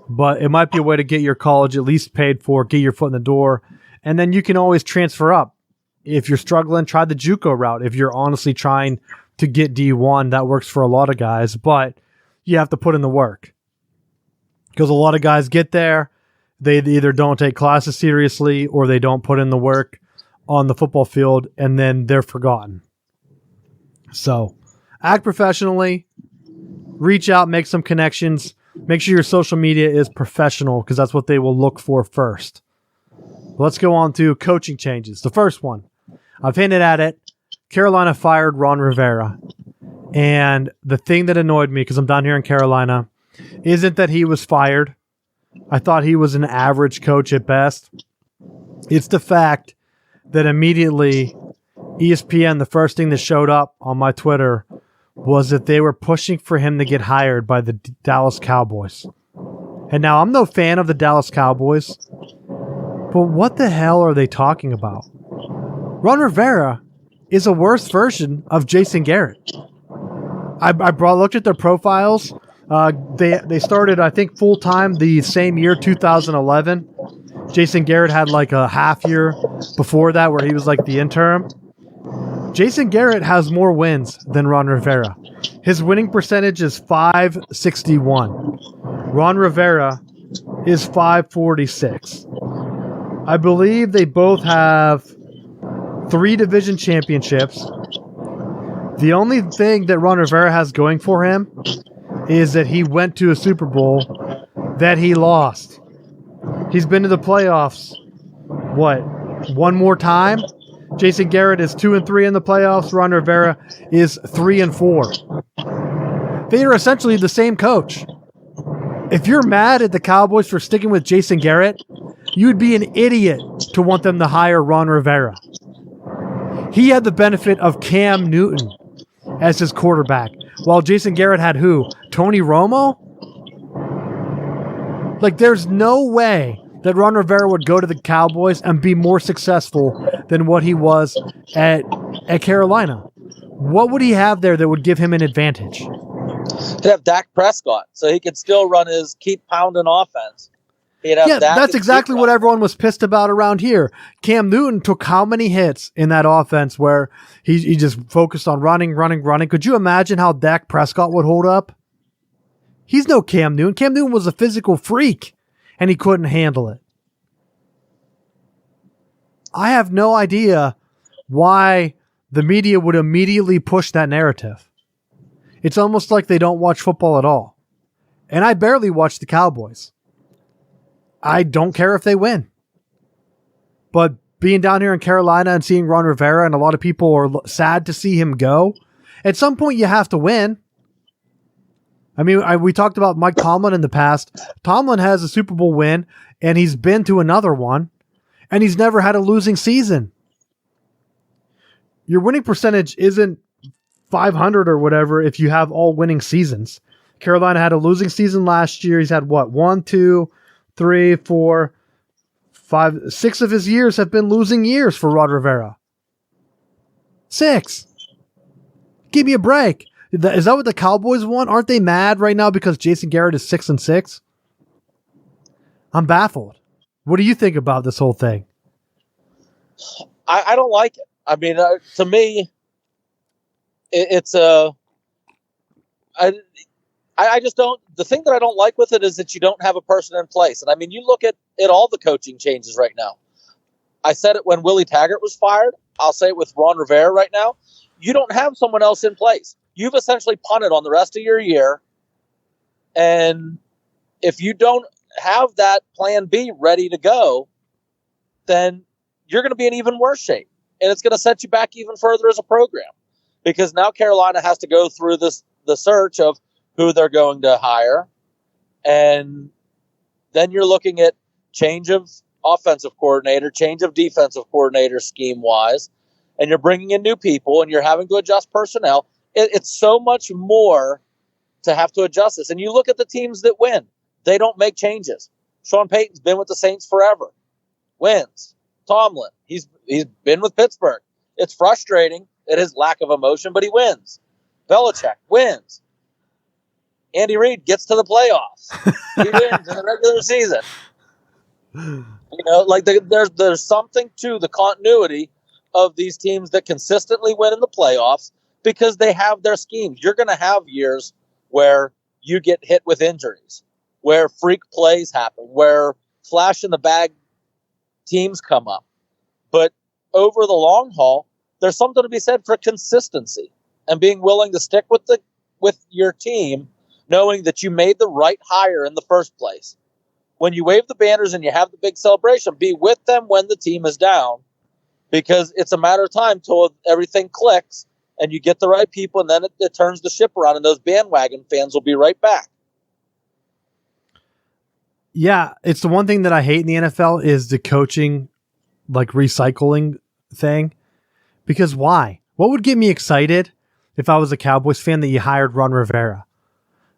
but it might be a way to get your college at least paid for, get your foot in the door, and then you can always transfer up. If you're struggling, try the JUCO route. If you're honestly trying to get D1, that works for a lot of guys, but you have to put in the work. Because a lot of guys get there, they either don't take classes seriously or they don't put in the work on the football field, and then they're forgotten. So act professionally, reach out, make some connections, make sure your social media is professional, because that's what they will look for first. Let's go on to coaching changes. The first one, I've hinted at it. Carolina fired Ron Rivera. And the thing that annoyed me, because I'm down here in Carolina, isn't that he was fired. I thought he was an average coach at best. It's the fact that immediately ESPN, the first thing that showed up on my Twitter was that they were pushing for him to get hired by the Dallas Cowboys. And now I'm no fan of the Dallas Cowboys, but what the hell are they talking about? Ron Rivera is a worse version of Jason Garrett. I looked at their profiles. They started, I think, full-time the same year, 2011. Jason Garrett had like a half year before that where he was like the interim. Jason Garrett has more wins than Ron Rivera. His winning percentage is .561. Ron Rivera is .546. I believe they both have 3 division championships. The only thing that Ron Rivera has going for him is that he went to a Super Bowl that he lost. He's been to the playoffs, one more time? Jason Garrett is 2-3 in the playoffs. Ron Rivera is 3-4. They are essentially the same coach. If you're mad at the Cowboys for sticking with Jason Garrett, you'd be an idiot to want them to hire Ron Rivera. He had the benefit of Cam Newton as his quarterback, while Jason Garrett had who? Tony Romo? Like, there's no way that Ron Rivera would go to the Cowboys and be more successful than what he was at Carolina. What would he have there that would give him an advantage? He'd have Dak Prescott, so he could still run his keep pounding offense. Yeah, that's exactly what everyone was pissed about around here. Cam Newton took how many hits in that offense where he just focused on running. Could you imagine how Dak Prescott would hold up? He's no Cam Newton. Cam Newton was a physical freak, and he couldn't handle it. I have no idea why the media would immediately push that narrative. It's almost like they don't watch football at all. And I barely watch the Cowboys. I don't care if they win. But being down here in Carolina and seeing Ron Rivera, and a lot of people are sad to see him go, at some point you have to win. I mean, we talked about Mike Tomlin in the past. Tomlin has a Super Bowl win, and he's been to another one, and he's never had a losing season. Your winning percentage isn't 500 or whatever if you have all winning seasons. Carolina had a losing season last year. He's had what? 1, 2, 3, 4, 5, 6 of his years have been losing years for Ron Rivera. 6. Give me a break. Is that what the Cowboys want? Aren't they mad right now because Jason Garrett is 6-6? I'm baffled. What do you think about this whole thing? I don't like it. I mean, to me, it's a. I just don't. The thing that I don't like with it is that you don't have a person in place. And I mean, you look at all the coaching changes right now. I said it when Willie Taggart was fired. I'll say it with Ron Rivera right now. You don't have someone else in place. You've essentially punted on the rest of your year. And if you don't have that plan B ready to go, then you're going to be in even worse shape. And it's going to set you back even further as a program. Because now Carolina has to go through the search of who they're going to hire. And then you're looking at change of offensive coordinator, change of defensive coordinator scheme-wise. And you're bringing in new people and you're having to adjust personnel. It's so much more to have to adjust this. And you look at the teams that win. They don't make changes. Sean Payton's been with the Saints forever. Wins. Tomlin, he's been with Pittsburgh. It's frustrating at his lack of emotion, but he wins. Belichick wins. Andy Reid gets to the playoffs. He wins in the regular season. You know, like there's something to the continuity of these teams that consistently win in the playoffs because they have their schemes. You're going to have years where you get hit with injuries, where freak plays happen, where flash in the bag teams come up. But over the long haul, there's something to be said for consistency and being willing to stick with your team, knowing that you made the right hire in the first place. When you wave the banners and you have the big celebration, be with them when the team is down, because it's a matter of time till everything clicks and you get the right people, and then it turns the ship around, and those bandwagon fans will be right back. Yeah, it's the one thing that I hate in the NFL is the coaching, like recycling thing. Because why? What would get me excited if I was a Cowboys fan that you hired Ron Rivera?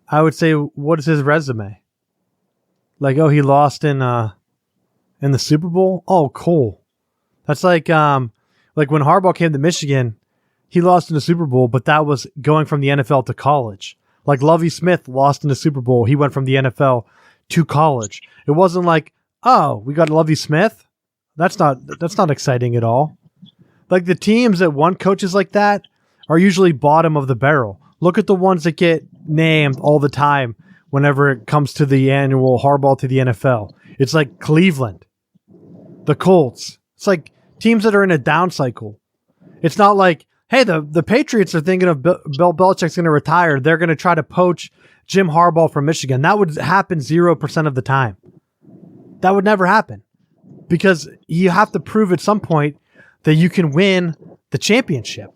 I would say, what is his resume? Like, oh, he lost in the Super Bowl? Oh, cool. That's like when Harbaugh came to Michigan, he lost in the Super Bowl, but that was going from the NFL to college. Like Lovie Smith lost in the Super Bowl. He went from the NFL to college. It wasn't like, oh, we got Lovie Smith? That's not exciting at all. Like the teams that won coaches like that are usually bottom of the barrel. Look at the ones that get named all the time whenever it comes to the annual Harbaugh to the NFL. It's like Cleveland, the Colts. It's like teams that are in a down cycle. It's not like, hey, the Patriots are thinking of Bill Belichick's going to retire. They're going to try to poach Jim Harbaugh from Michigan. That would happen 0% of the time. That would never happen because you have to prove at some point that you can win the championship.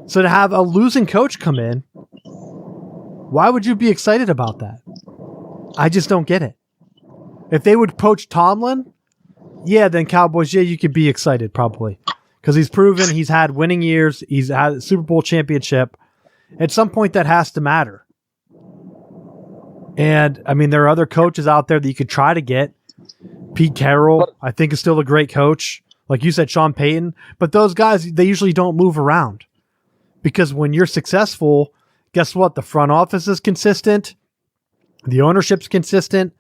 So to have a losing coach come in, why would you be excited about that? I just don't get it. If they would poach Tomlin, yeah, then Cowboys, yeah, you could be excited probably. Because he's proven he's had winning years. He's had a Super Bowl championship. At some point, that has to matter. And, I mean, there are other coaches out there that you could try to get. Pete Carroll, I think, is still a great coach. Like you said, Sean Payton. But those guys, they usually don't move around. Because when you're successful, guess what? The front office is consistent. The ownership's consistent.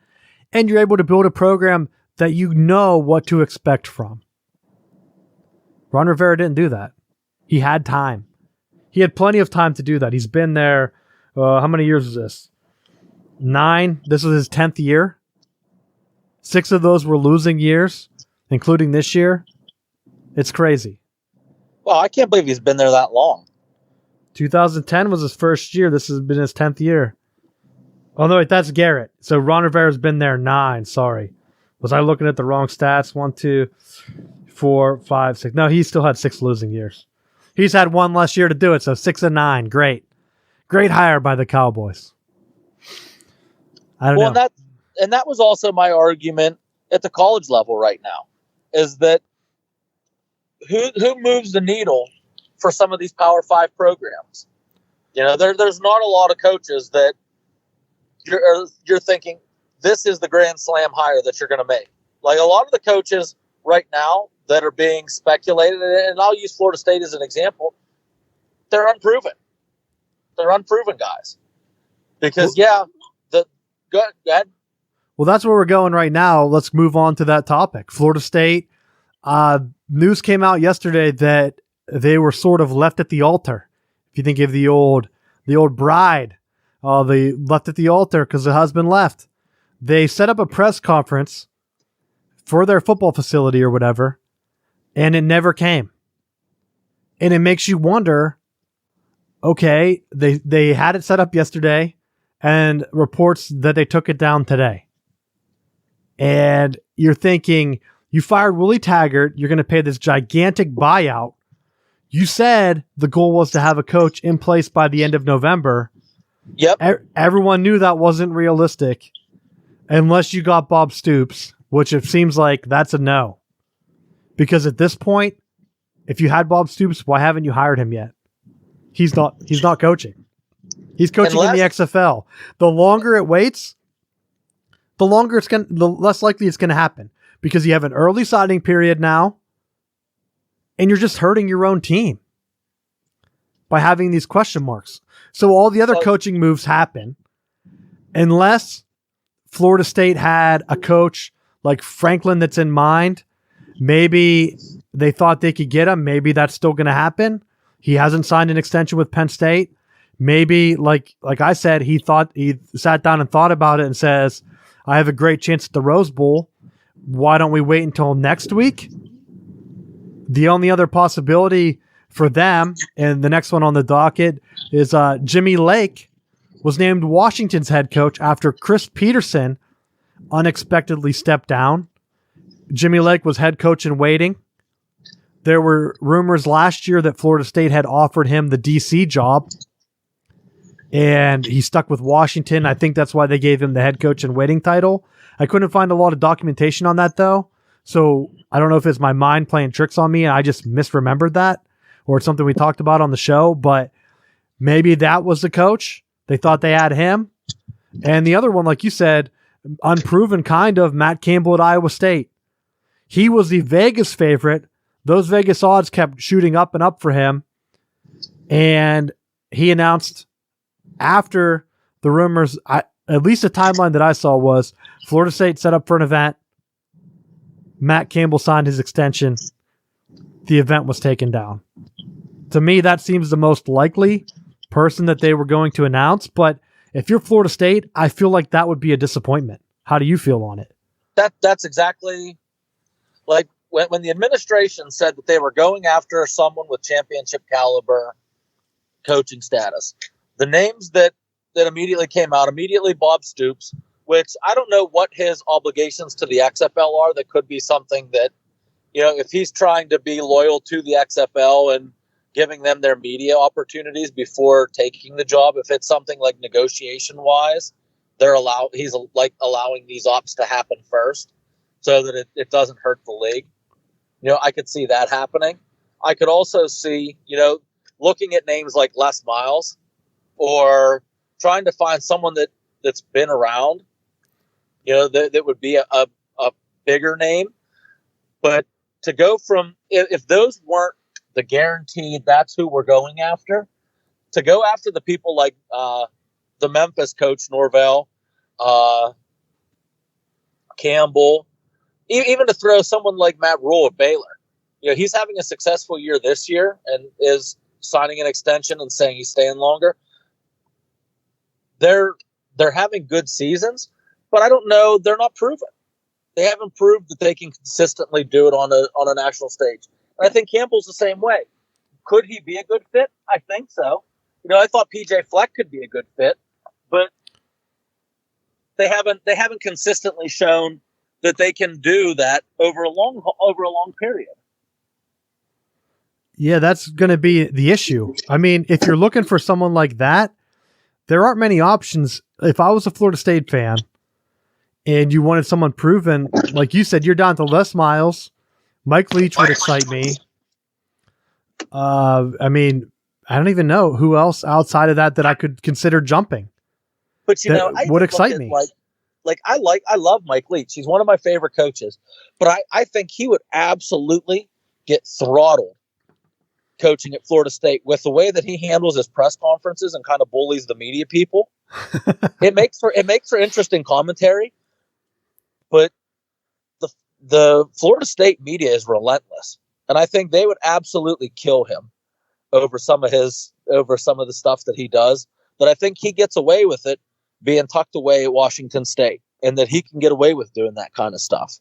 And you're able to build a program that you know what to expect from. Ron Rivera didn't do that. He had time. He had plenty of time to do that. He's been there. How many years is this? 9. This was his 10th year. 6 of those were losing years, including this year. It's crazy. Well, I can't believe he's been there that long. 2010 was his first year. This has been his 10th year. Oh, no, wait, that's Garrett. So Ron Rivera's been there 9. Sorry. Was I looking at the wrong stats? 1, 2, 4, 5, 6. No, he still had 6 losing years. He's had 1 less year to do it, so 6 and 9. Great. Great hire by the Cowboys. I don't know. And that was also my argument at the college level right now, is that who moves the needle for some of these Power 5 programs? You know, there's not a lot of coaches that you're thinking this is the grand slam hire that you're going to make. Like a lot of the coaches right now that are being speculated, and I'll use Florida State as an example, they're unproven. They're unproven guys. Because, go ahead. Well, that's where we're going right now. Let's move on to that topic. Florida State, news came out yesterday that they were sort of left at the altar. If you think of the old bride, they left at the altar because the husband left. They set up a press conference for their football facility or whatever, and it never came. And it makes you wonder, okay, they had it set up yesterday and reports that they took it down today. And you're thinking, you fired Willie Taggart, you're going to pay this gigantic buyout. You said the goal was to have a coach in place by the end of November. Yep. Everyone knew that wasn't realistic unless you got Bob Stoops, which it seems like that's a no. Because at this point, if you had Bob Stoops, why haven't you hired him yet? He's not coaching. He's coaching in the XFL. The longer it waits, the less likely it's going to happen, because you have an early signing period now, and you're just hurting your own team by having these question marks. So all the other coaching moves happen unless Florida State had a coach like Franklin that's in mind. Maybe they thought they could get him. Maybe that's still going to happen. He hasn't signed an extension with Penn State. Maybe, like I said, he sat down and thought about it and says, I have a great chance at the Rose Bowl. Why don't we wait until next week? The only other possibility for them, and the next one on the docket, is Jimmy Lake was named Washington's head coach after Chris Peterson unexpectedly stepped down. Jimmy Lake was head coach in waiting. There were rumors last year that Florida State had offered him the DC job, and he stuck with Washington. I think that's why they gave him the head coach in waiting title. I couldn't find a lot of documentation on that, though, so I don't know if it's my mind playing tricks on me and I just misremembered that, or it's something we talked about on the show, but maybe that was the coach. They thought they had him. And the other one, like you said, unproven kind of, Matt Campbell at Iowa State. He was the Vegas favorite. Those Vegas odds kept shooting up and up for him. And he announced after the rumors, at least the timeline that I saw was Florida State set up for an event. Matt Campbell signed his extension. The event was taken down. To me, that seems the most likely person that they were going to announce. But if you're Florida State, I feel like that would be a disappointment. How do you feel on it? That's exactly like when the administration said that they were going after someone with championship caliber coaching status. The names that immediately came out, Bob Stoops, which I don't know what his obligations to the XFL are. That could be something that, if he's trying to be loyal to the XFL and giving them their media opportunities before taking the job, if it's something like negotiation wise, he's allowing these ops to happen first so that it doesn't hurt the league. I could see that happening. I could also see, looking at names like Les Miles, or trying to find someone that's been around, that would be a bigger name. But to go from, if those weren't the guaranteed, that's who we're going after, to go after the people like the Memphis coach Norvell, Campbell, even to throw someone like Matt Rule at Baylor. He's having a successful year this year and is signing an extension and saying he's staying longer. They're having good seasons, but I don't know. They're not proven. They haven't proved that they can consistently do it on a national stage. And I think Campbell's the same way. Could he be a good fit? I think so. I thought PJ Fleck could be a good fit, but they haven't consistently shown that they can do that over a long period. Yeah, that's going to be the issue. I mean, if you're looking for someone like that, there aren't many options. If I was a Florida State fan and you wanted someone proven, like you said, you're down to Les Miles. Mike Leach would excite me. I mean, I don't even know who else outside of that I could consider jumping. But I would excite me. I love Mike Leach. He's one of my favorite coaches, but I think he would absolutely get throttled coaching at Florida State with the way that he handles his press conferences and kind of bullies the media people. It makes for interesting commentary, but the Florida State media is relentless, and I think they would absolutely kill him over some of the stuff that he does. But I think he gets away with it being tucked away at Washington State, and that he can get away with doing that kind of stuff.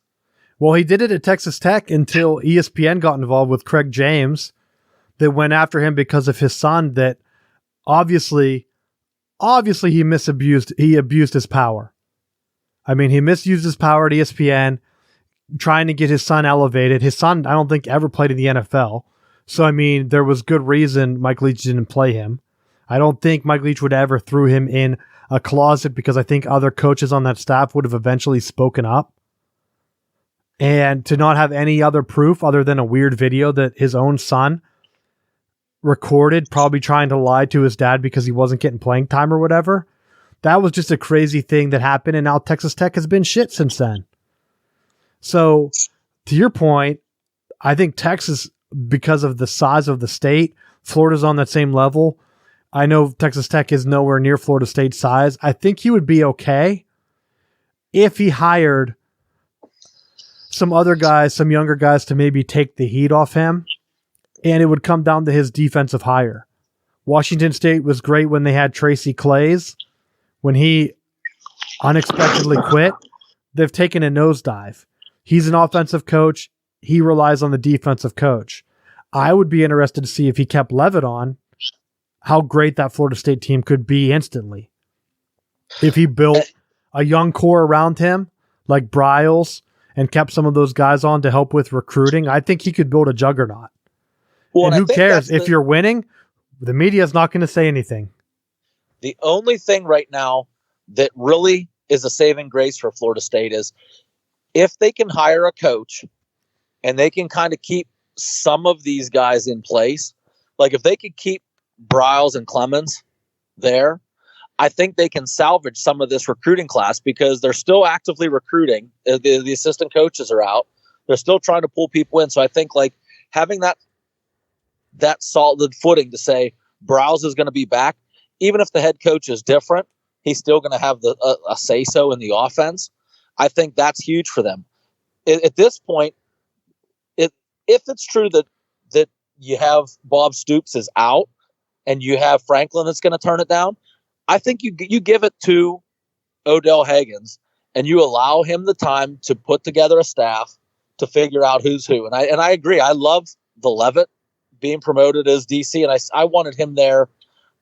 Well, he did it at Texas Tech until ESPN got involved with Craig James, that went after him because of his son, that obviously he abused his power. I mean, he misused his power at ESPN, trying to get his son elevated. His son, I don't think, ever played in the NFL. So, I mean, there was good reason Mike Leach didn't play him. I don't think Mike Leach would ever threw him in a closet, because I think other coaches on that staff would have eventually spoken up. And to not have any other proof other than a weird video that his own son recorded, probably trying to lie to his dad because he wasn't getting playing time or whatever. That was just a crazy thing that happened, and now Texas Tech has been shit since then. So, to your point, I think Texas, because of the size of the state, Florida's on that same level. I know Texas Tech is nowhere near Florida State's size. I think he would be okay if he hired some other guys, some younger guys, to maybe take the heat off him, and it would come down to his defensive hire. Washington State was great when they had Tracy Claeys. When he unexpectedly quit, they've taken a nosedive. He's an offensive coach. He relies on the defensive coach. I would be interested to see, if he kept Levitt on, how great that Florida State team could be instantly. If he built a young core around him, like Bryles, and kept some of those guys on to help with recruiting, I think he could build a juggernaut. Well, and who cares? If you're winning, the media is not going to say anything. The only thing right now that really is a saving grace for Florida State is if they can hire a coach and they can kind of keep some of these guys in place, like if they could keep Bryles and Clemens there, I think they can salvage some of this recruiting class, because they're still actively recruiting. The assistant coaches are out. They're still trying to pull people in. So I think like having that solid footing to say Bryles is going to be back, even if the head coach is different, he's still going to have a say-so in the offense. I think that's huge for them. At this point, if it's true that you have Bob Stoops is out and you have Franklin that's going to turn it down, I think you give it to Odell Higgins and you allow him the time to put together a staff to figure out who's who. And I agree. I love the Levitt being promoted as DC, and I wanted him there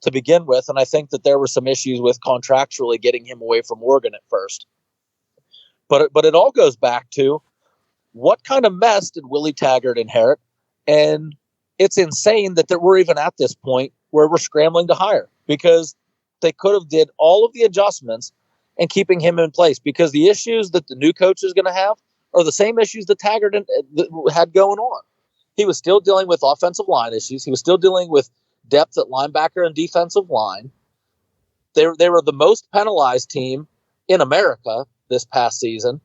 to begin with, and I think that there were some issues with contractually getting him away from Oregon at first. But it all goes back to what kind of mess did Willie Taggart inherit? And it's insane that we're even at this point where we're scrambling to hire, because they could have did all of the adjustments and keeping him in place, because the issues that the new coach is going to have are the same issues that Taggart had going on. He was still dealing with offensive line issues. He was still dealing with depth at linebacker and defensive line. They were the most penalized team in America this past season.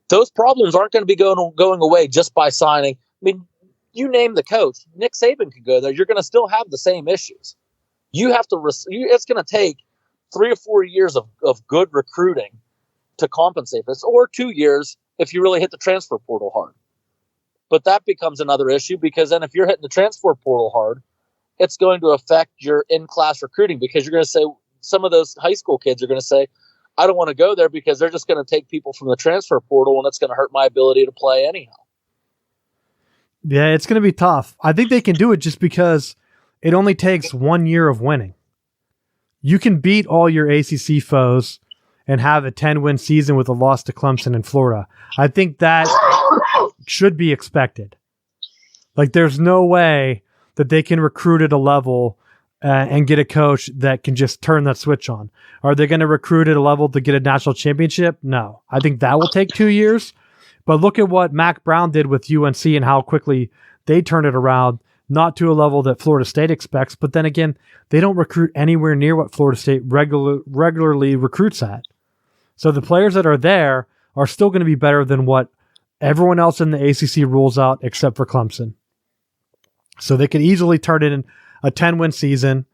Those problems aren't going to be going away just by signing. I mean, you name the coach. Nick Saban could go there. You're going to still have the same issues. You have to. It's going to take 3 or 4 years of good recruiting to compensate this, or 2 years if you really hit the transfer portal hard. But that becomes another issue, because then if you're hitting the transfer portal hard, it's going to affect your in-class recruiting, because you're going to say, some of those high school kids are going to say, I don't want to go there because they're just going to take people from the transfer portal, and it's going to hurt my ability to play anyhow. Yeah, it's going to be tough. I think they can do it just because it only takes 1 year of winning. You can beat all your ACC foes and have a 10-win season with a loss to Clemson in Florida. I think that should be expected. Like, there's no way that they can recruit at a level and get a coach that can just turn that switch on. Are they going to recruit at a level to get a national championship? No. I think that will take 2 years. But look at what Mac Brown did with UNC and how quickly they turned it around. not to a level that Florida State expects, but then again, they don't recruit anywhere near what Florida State regularly recruits at. So the players that are there are still going to be better than what everyone else in the ACC rules out except for Clemson. So they could easily turn it in a 10-win season,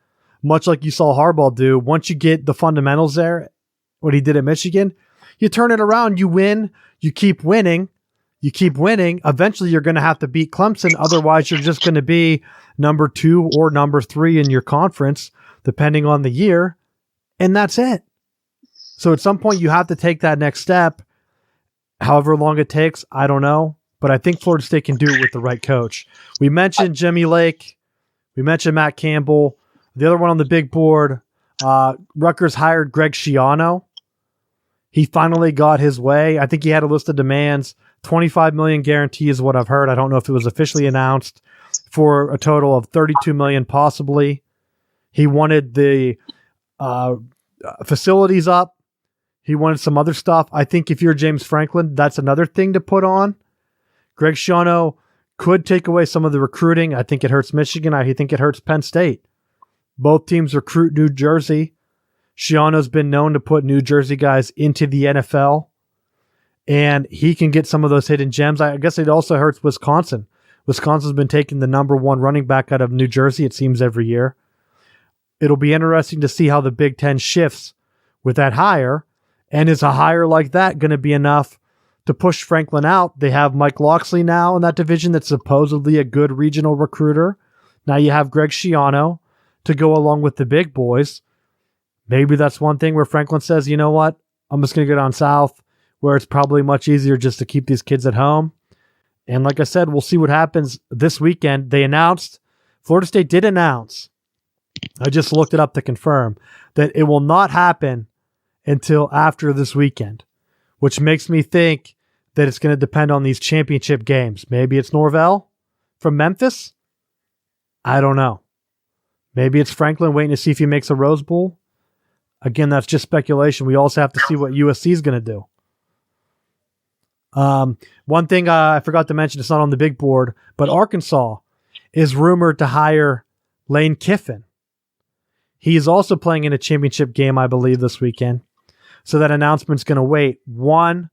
much like you saw Harbaugh do. Once you get the fundamentals there, what he did at Michigan, you turn it around, you win, you keep winning. Eventually, you're going to have to beat Clemson. Otherwise, you're just going to be number 2 or number 3 in your conference, depending on the year. And that's it. So at some point, you have to take that next step. However long it takes, I don't know. But I think Florida State can do it with the right coach. We mentioned Jimmy Lake. We mentioned Matt Campbell. The other one on the big board, Rutgers hired Greg Schiano. He finally got his way. I think he had a list of demands. $25 million guarantee is what I've heard. I don't know if it was officially announced, for a total of $32 million possibly. He wanted the facilities up. He wanted some other stuff. I think if you're James Franklin, that's another thing to put on. Greg Schiano could take away some of the recruiting. I think it hurts Michigan. I think it hurts Penn State. Both teams recruit New Jersey. Schiano's been known to put New Jersey guys into the NFL, and he can get some of those hidden gems. I guess it also hurts Wisconsin. Wisconsin's been taking the number 1 running back out of New Jersey, it seems, every year. It'll be interesting to see how the Big Ten shifts with that hire. And is a hire like that going to be enough to push Franklin out? They have Mike Loxley now in that division that's supposedly a good regional recruiter. Now you have Greg Schiano to go along with the big boys. Maybe that's one thing where Franklin says, you know what, I'm just going to go down south where it's probably much easier just to keep these kids at home. And like I said, we'll see what happens this weekend. Florida State did announce, I just looked it up to confirm, that it will not happen until after this weekend, which makes me think that it's going to depend on these championship games. Maybe it's Norvell from Memphis. I don't know. Maybe it's Franklin waiting to see if he makes a Rose Bowl. Again, that's just speculation. We also have to see what USC is going to do. One thing I forgot to mention, it's not on the big board, but Arkansas is rumored to hire Lane Kiffin. He is also playing in a championship game, I believe, this weekend. So that announcement's going to wait. One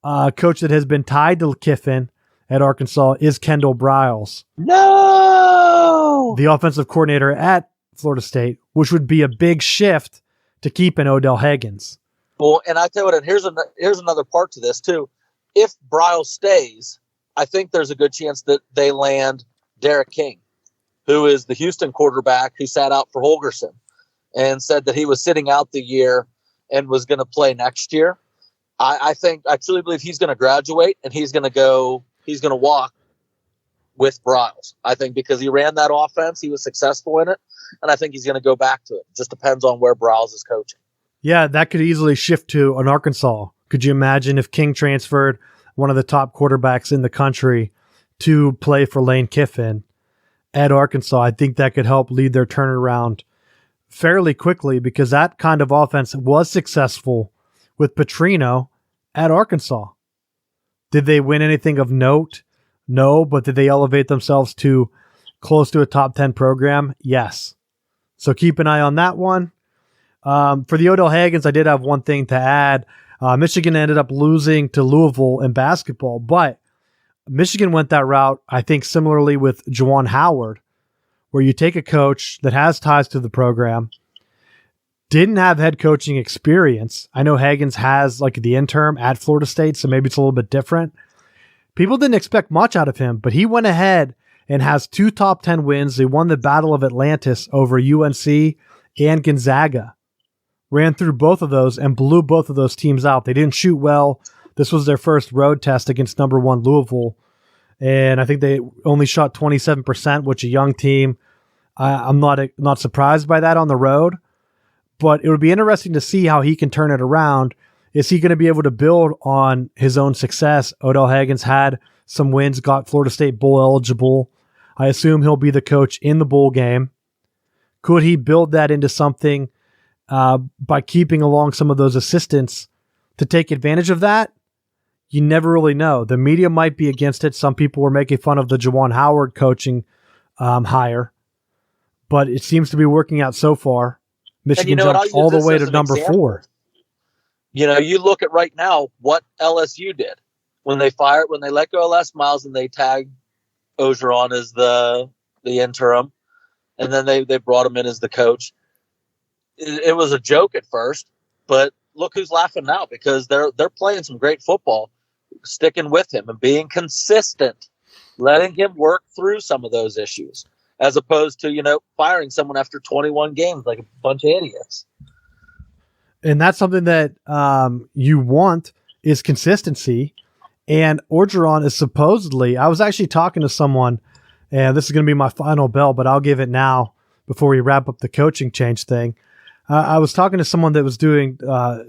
coach that has been tied to Kiffin at Arkansas is Kendall Briles. No! The offensive coordinator at Florida State, which would be a big shift to keep in Odell Haggins. Well, and I tell you what, and here's another part to this too. If Briles stays, I think there's a good chance that they land Derek King, who is the Houston quarterback who sat out for Holgerson and said that he was sitting out the year and was going to play next year. I truly believe he's going to graduate and he's going to walk with Briles. I think because he ran that offense, he was successful in it, and I think he's going to go back to it. Just depends on where Briles is coaching. Yeah, that could easily shift to an Arkansas. Could you imagine if King transferred, one of the top quarterbacks in the country, to play for Lane Kiffin at Arkansas? I think that could help lead their turnaround fairly quickly, because that kind of offense was successful with Petrino at Arkansas. Did they win anything of note? No, but did they elevate themselves to close to a top 10 program? Yes. So keep an eye on that one. For the Odell Haggins, I did have one thing to add. Michigan ended up losing to Louisville in basketball, but Michigan went that route, I think, similarly with Juwan Howard, where you take a coach that has ties to the program, didn't have head coaching experience. I know Haggins has like the interim at Florida State, so maybe it's a little bit different. People didn't expect much out of him, but he went ahead and has 2 top 10 wins. They won the Battle of Atlantis over UNC and Gonzaga. Ran through both of those and blew both of those teams out. They didn't shoot well. This was their first road test against number 1 Louisville. And I think they only shot 27%, which a young team. I'm not surprised by that on the road. But it would be interesting to see how he can turn it around. Is he going to be able to build on his own success? Odell Haggins had some wins, got Florida State bowl eligible. I assume he'll be the coach in the bowl game. Could he build that into something by keeping along some of those assistants to take advantage of that? You never really know. The media might be against it. Some people were making fun of the Juwan Howard coaching hire, but it seems to be working out so far. Michigan jumped all the way to number 4. You look at right now what LSU did when they let go of Les Miles and they tagged Ogeron as the interim, and then they brought him in as the coach. It was a joke at first, but look who's laughing now, because they're playing some great football, sticking with him and being consistent, letting him work through some of those issues, as opposed to, firing someone after 21 games like a bunch of idiots. And that's something that you want, is consistency. And Orgeron is supposedly, I was actually talking to someone, and this is going to be my final bell, but I'll give it now before we wrap up the coaching change thing. I was talking to someone that was doing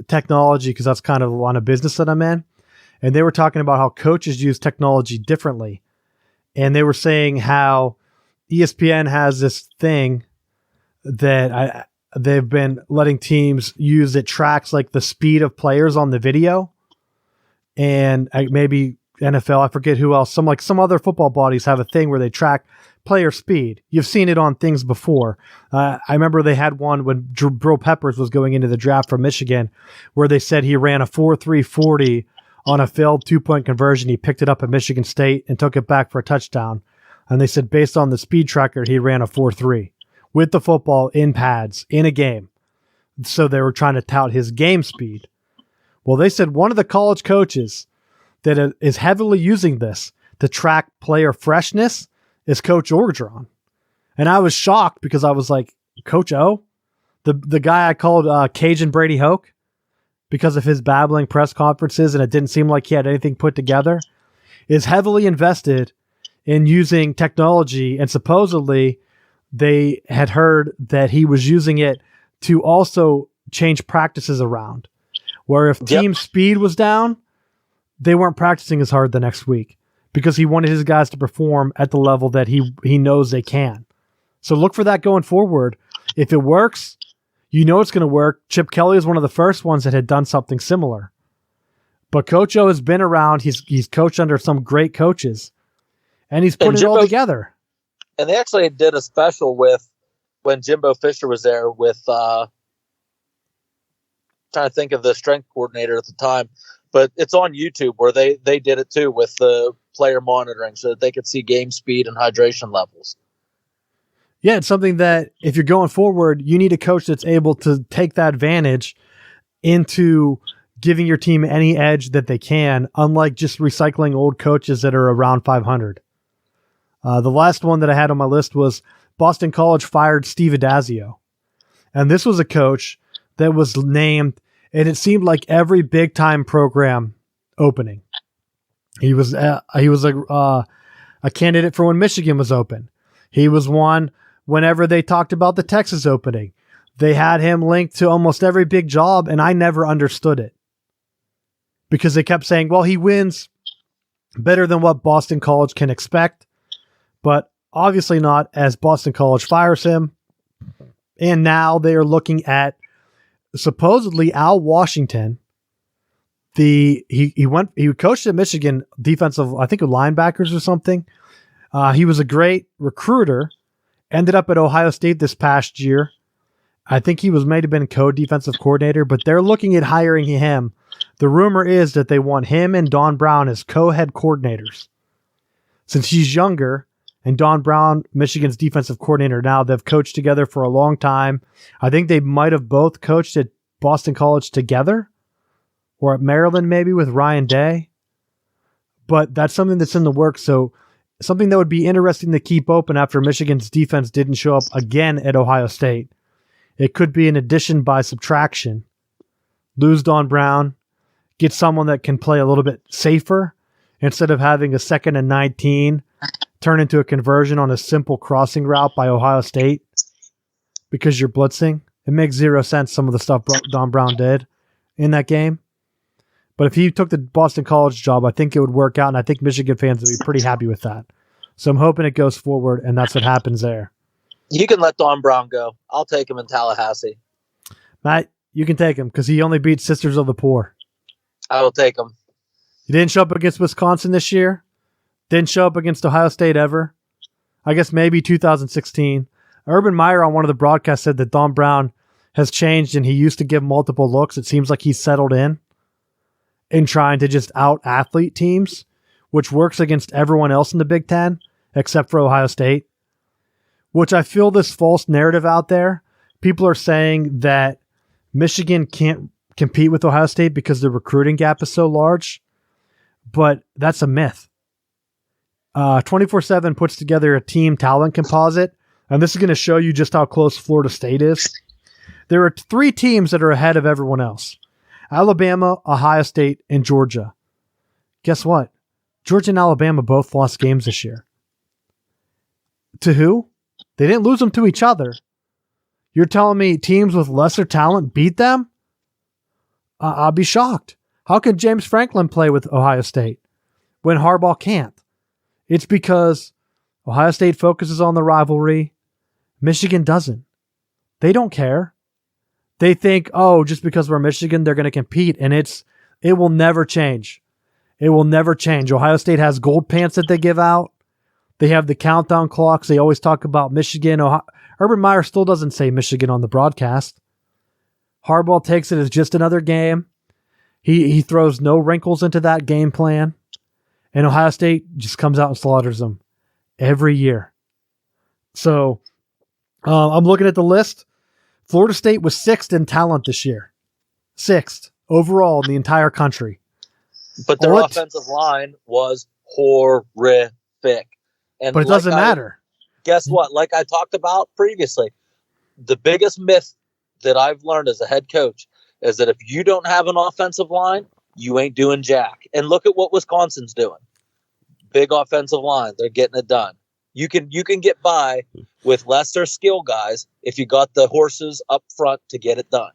technology, because that's kind of on a business that I'm in. And they were talking about how coaches use technology differently. And they were saying how ESPN has this thing that they've been letting teams use that tracks like the speed of players on the video. And maybe NFL, I forget who else, some other football bodies have a thing where they track player speed. You've seen it on things before. I remember they had one when Drew Peppers was going into the draft from Michigan, where they said he ran a 4.340 on a failed 2-point conversion. He picked it up at Michigan State and took it back for a touchdown. And they said based on the speed tracker, he ran a 4.3 with the football in pads in a game. So they were trying to tout his game speed. Well, they said one of the college coaches that is heavily using this to track player freshness is Coach Orgeron. And I was shocked, because I was like, Coach O? The guy I called Cajun Brady Hoke because of his babbling press conferences, and it didn't seem like he had anything put together, is heavily invested in using technology. And supposedly they had heard that he was using it to also change practices around, where if team speed was down, they weren't practicing as hard the next week, because he wanted his guys to perform at the level that he knows they can. So look for that going forward. If it works, it's going to work. Chip Kelly is one of the first ones that had done something similar. But Coach O has been around. He's coached under some great coaches, and he's put it all together. And they actually did a special with when Jimbo Fisher was there with trying to think of the strength coordinator at the time, but it's on YouTube, where they did it too with the player monitoring, so that they could see game speed and hydration levels. Yeah, it's something that if you're going forward, you need a coach that's able to take that advantage into giving your team any edge that they can, unlike just recycling old coaches that are around 500. The last one that I had on my list was Boston College fired Steve Addazio. And this was a coach that was named, and it seemed like every big time program opening. He was a candidate for when Michigan was open. He was one whenever they talked about the Texas opening. They had him linked to almost every big job, and I never understood it, because they kept saying, well, he wins better than what Boston College can expect, but obviously not, as Boston College fires him. And now they are looking at supposedly Al Washington. He coached at Michigan defensive, I think, linebackers or something. He was a great recruiter, ended up at Ohio State this past year. I think he might have been co-defensive coordinator, but they're looking at hiring him. The rumor is that they want him and Don Brown as co-head coordinators. Since he's younger, and Don Brown, Michigan's defensive coordinator now, they've coached together for a long time. I think they might have both coached at Boston College together, or at Maryland maybe with Ryan Day. But that's something that's in the works. So something that would be interesting to keep open after Michigan's defense didn't show up again at Ohio State. It could be an addition by subtraction. Lose Don Brown, get someone that can play a little bit safer instead of having a 2nd and 19 turn into a conversion on a simple crossing route by Ohio State because you're blitzing. It makes zero sense, some of the stuff Don Brown did in that game. But if he took the Boston College job, I think it would work out, and I think Michigan fans would be pretty happy with that. So I'm hoping it goes forward, and that's what happens there. You can let Don Brown go. I'll take him in Tallahassee. Matt, you can take him because he only beat Sisters of the Poor. I will take him. He didn't show up against Wisconsin this year. Didn't show up against Ohio State ever. I guess maybe 2016. Urban Meyer on one of the broadcasts said that Don Brown has changed and he used to give multiple looks. It seems like he's settled in trying to just out-athlete teams, which works against everyone else in the Big Ten except for Ohio State, which I feel this false narrative out there. People are saying that Michigan can't compete with Ohio State because the recruiting gap is so large, but that's a myth. 24/7 puts together a team talent composite, and this is going to show you just how close Florida State is. There are 3 teams that are ahead of everyone else: Alabama, Ohio State, and Georgia. Guess what? Georgia and Alabama both lost games this year. To who? They didn't lose them to each other. You're telling me teams with lesser talent beat them? I'll be shocked. How can James Franklin play with Ohio State when Harbaugh can't? It's because Ohio State focuses on the rivalry. Michigan doesn't. They don't care. They think, oh, just because we're Michigan, they're going to compete, and it will never change. It will never change. Ohio State has gold pants that they give out. They have the countdown clocks. They always talk about Michigan. Urban Meyer still doesn't say Michigan on the broadcast. Harbaugh takes it as just another game. He throws no wrinkles into that game plan. And Ohio State just comes out and slaughters them every year. So I'm looking at the list. Florida State was 6th in talent this year. 6th overall in the entire country. But their offensive line was horrific. And but it doesn't matter. Guess what? Like I talked about previously, the biggest myth that I've learned as a head coach is that if you don't have an offensive line, you ain't doing jack. And look at what Wisconsin's doing. Big offensive line. They're getting it done. You can get by with lesser skill guys if you got the horses up front to get it done.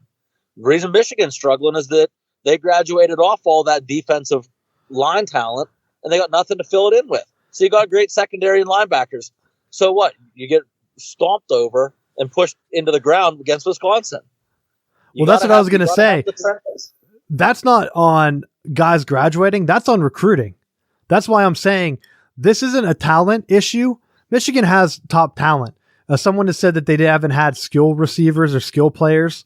The reason Michigan's struggling is that they graduated off all that defensive line talent and they got nothing to fill it in with. So you got great secondary and linebackers. So what? You get stomped over and pushed into the ground against Wisconsin. Well, that's what I was going to say. That's not on guys graduating. That's on recruiting. That's why I'm saying this isn't a talent issue. Michigan has top talent. Someone has said that they haven't had skill receivers or skill players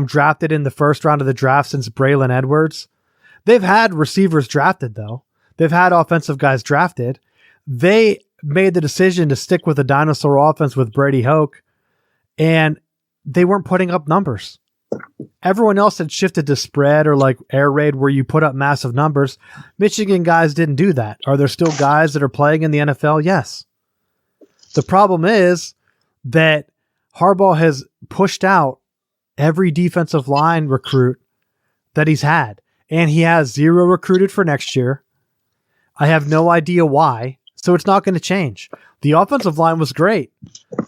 drafted in the first round of the draft since Braylon Edwards. They've had receivers drafted, though. They've had offensive guys drafted. They made the decision to stick with a dinosaur offense with Brady Hoke, and they weren't putting up numbers. Everyone else had shifted to spread or like air raid where you put up massive numbers. Michigan guys didn't do that. Are there still guys that are playing in the NFL? Yes. The problem is that Harbaugh has pushed out every defensive line recruit that he's had, and he has 0 recruited for next year. I have no idea why, so it's not going to change. The offensive line was great.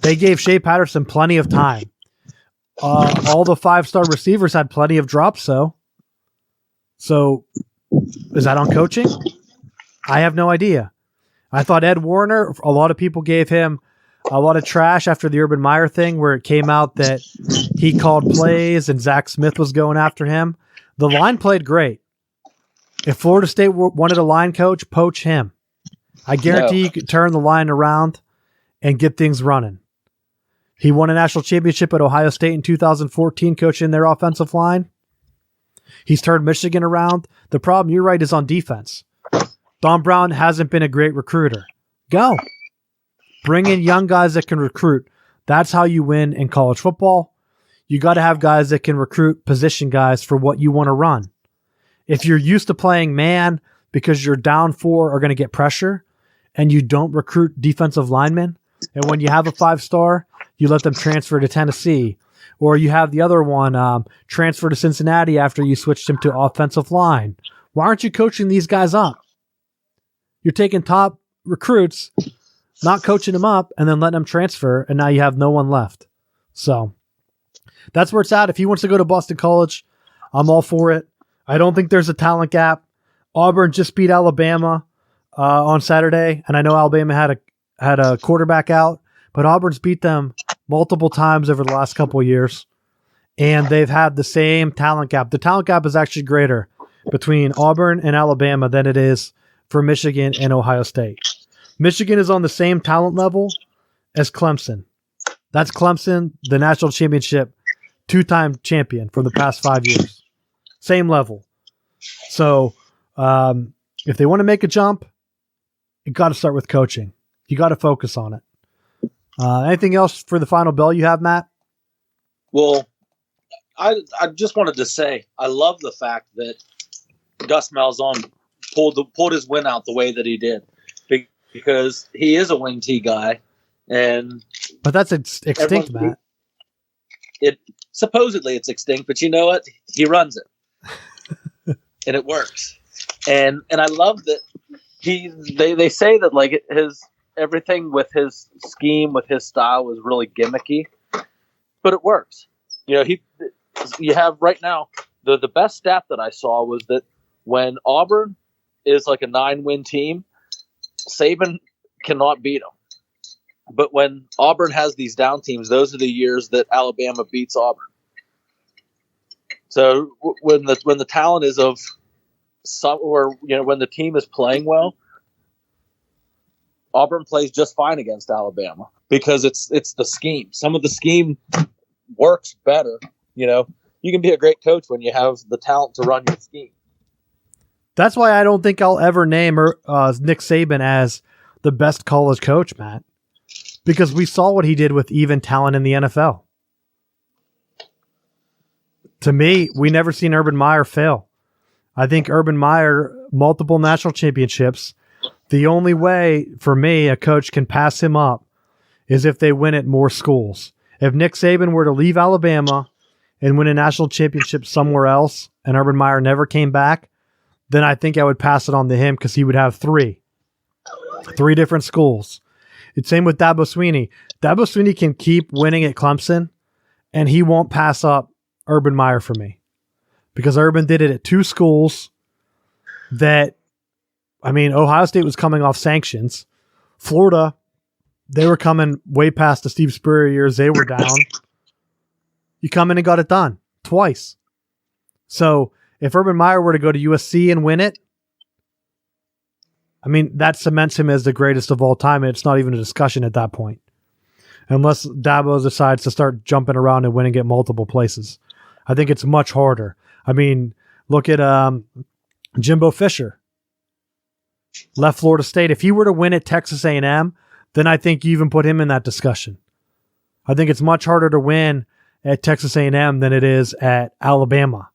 They gave Shea Patterson plenty of time. All the 5-star receivers had plenty of drops, so is that on coaching? I have no idea. I thought Ed Warner, a lot of people gave him a lot of trash after the Urban Meyer thing where it came out that he called plays and Zach Smith was going after him. The line played great. If Florida State wanted a line coach, poach him. I guarantee you could turn the line around and get things running. He won a national championship at Ohio State in 2014, coaching their offensive line. He's turned Michigan around. The problem, you're right, is on defense. Don Brown hasn't been a great recruiter. Go. Bring in young guys that can recruit. That's how you win in college football. You got to have guys that can recruit position guys for what you want to run. If you're used to playing man because you're down 4 are going to get pressure and you don't recruit defensive linemen, and when you have a 5-star, you let them transfer to Tennessee, or you have the other one transfer to Cincinnati after you switched him to offensive line. Why aren't you coaching these guys up? You're taking top recruits, not coaching them up, and then letting them transfer, and now you have no one left. So that's where it's at. If he wants to go to Boston College, I'm all for it. I don't think there's a talent gap. Auburn just beat Alabama on Saturday, and I know Alabama had a quarterback out, but Auburn's beat them multiple times over the last couple of years, and they've had the same talent gap. The talent gap is actually greater between Auburn and Alabama than it is for Michigan and Ohio State. Michigan is on the same talent level as Clemson. That's Clemson, the national championship, 2-time champion for the past 5 years. Same level. So if they want to make a jump, you got to start with coaching. You got to focus on it. Anything else for the final bell you have, Matt? Well, I just wanted to say I love the fact that Gus Malzahn pulled his win out the way that he did, because he is a wing T guy, but that's extinct, Matt. Supposedly it's extinct, but you know what? He runs it, and it works. And I love that they say that like his everything with his scheme, with his style, was really gimmicky, but it works. You know, you have right now the best stat that I saw was that when Auburn is like a 9-win team, Saban cannot beat them. But when Auburn has these down teams, those are the years that Alabama beats Auburn. So when the talent is of some, or when the team is playing well, Auburn plays just fine against Alabama because it's the scheme. Some of the scheme works better. You can be a great coach when you have the talent to run your scheme. That's why I don't think I'll ever name Nick Saban as the best college coach, Matt, because we saw what he did with even talent in the NFL. To me, we never seen Urban Meyer fail. I think Urban Meyer, multiple national championships. The only way for me a coach can pass him up is if they win at more schools. If Nick Saban were to leave Alabama and win a national championship somewhere else and Urban Meyer never came back, then I think I would pass it on to him because he would have three different schools. It's same with Dabo Swinney. Dabo Swinney can keep winning at Clemson, and he won't pass up Urban Meyer for me because Urban did it at 2 schools that, Ohio State was coming off sanctions. Florida, they were coming way past the Steve Spurrier years. They were down. You come in and got it done twice. So if Urban Meyer were to go to USC and win it, that cements him as the greatest of all time, and it's not even a discussion at that point. Unless Dabo decides to start jumping around and winning at multiple places. I think it's much harder. Look at Jimbo Fisher. Left Florida State. If he were to win at Texas A&M, then I think you even put him in that discussion. I think it's much harder to win at Texas A&M than it is at Alabama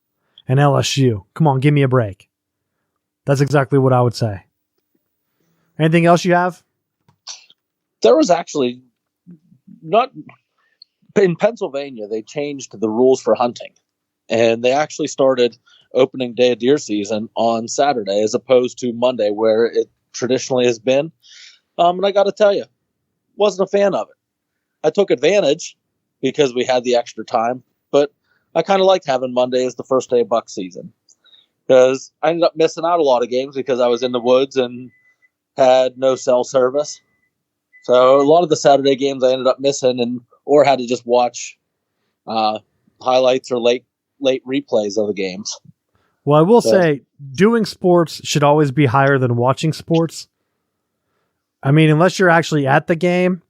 and LSU. Come on, give me a break. That's exactly what I would say. Anything else you have? There was actually not in Pennsylvania. They changed the rules for hunting, and they actually started opening day of deer season on Saturday as opposed to Monday, where it traditionally has been. And I got to tell you, wasn't a fan of it. I took advantage because we had the extra time, but I kind of liked having Monday as the first day of buck season because I ended up missing out a lot of games because I was in the woods and had no cell service. So a lot of the Saturday games I ended up missing or had to just watch highlights or late replays of the games. Well, I will say doing sports should always be higher than watching sports. Unless you're actually at the game,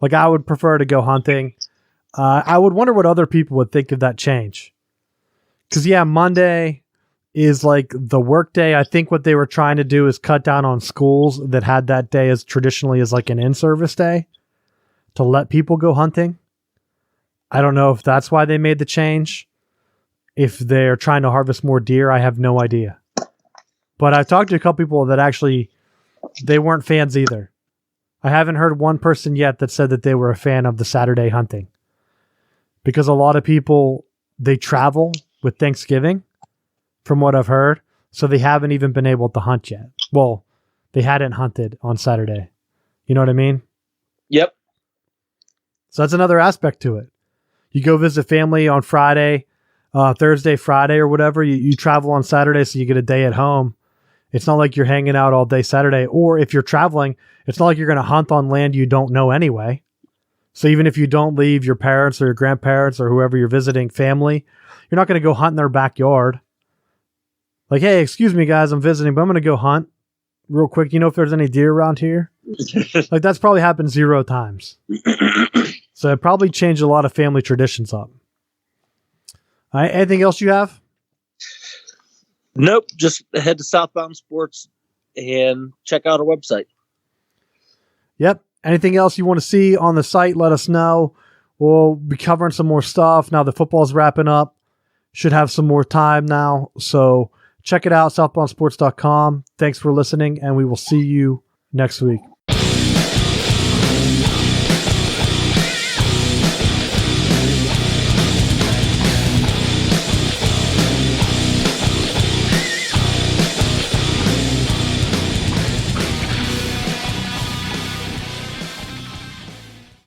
like I would prefer to go hunting. I would wonder what other people would think of that change. Because, Monday is like the work day. I think what they were trying to do is cut down on schools that had that day as traditionally as like an in-service day to let people go hunting. I don't know if that's why they made the change. If they're trying to harvest more deer, I have no idea. But I've talked to a couple people that actually, they weren't fans either. I haven't heard one person yet that said that they were a fan of the Saturday hunting. Because a lot of people, they travel with Thanksgiving, from what I've heard, so they haven't even been able to hunt yet. Well, they hadn't hunted on Saturday. You know what I mean? Yep. So that's another aspect to it. You go visit family on Friday, Thursday, Friday, or whatever. You travel on Saturday, so you get a day at home. It's not like you're hanging out all day Saturday. Or if you're traveling, it's not like you're going to hunt on land you don't know anyway. So even if you don't leave your parents or your grandparents or whoever you're visiting family, you're not going to go hunt in their backyard. Like, hey, excuse me, guys, I'm visiting, but I'm going to go hunt real quick. You know if there's any deer around here? Like, that's probably happened 0 times. So it probably changed a lot of family traditions up. All right, anything else you have? Nope. Just head to Southbound Sports and check out our website. Yep. Anything else you want to see on the site, let us know. We'll be covering some more stuff. Now the football's wrapping up. Should have some more time now. So check it out, southboundsports.com. Thanks for listening, and we will see you next week.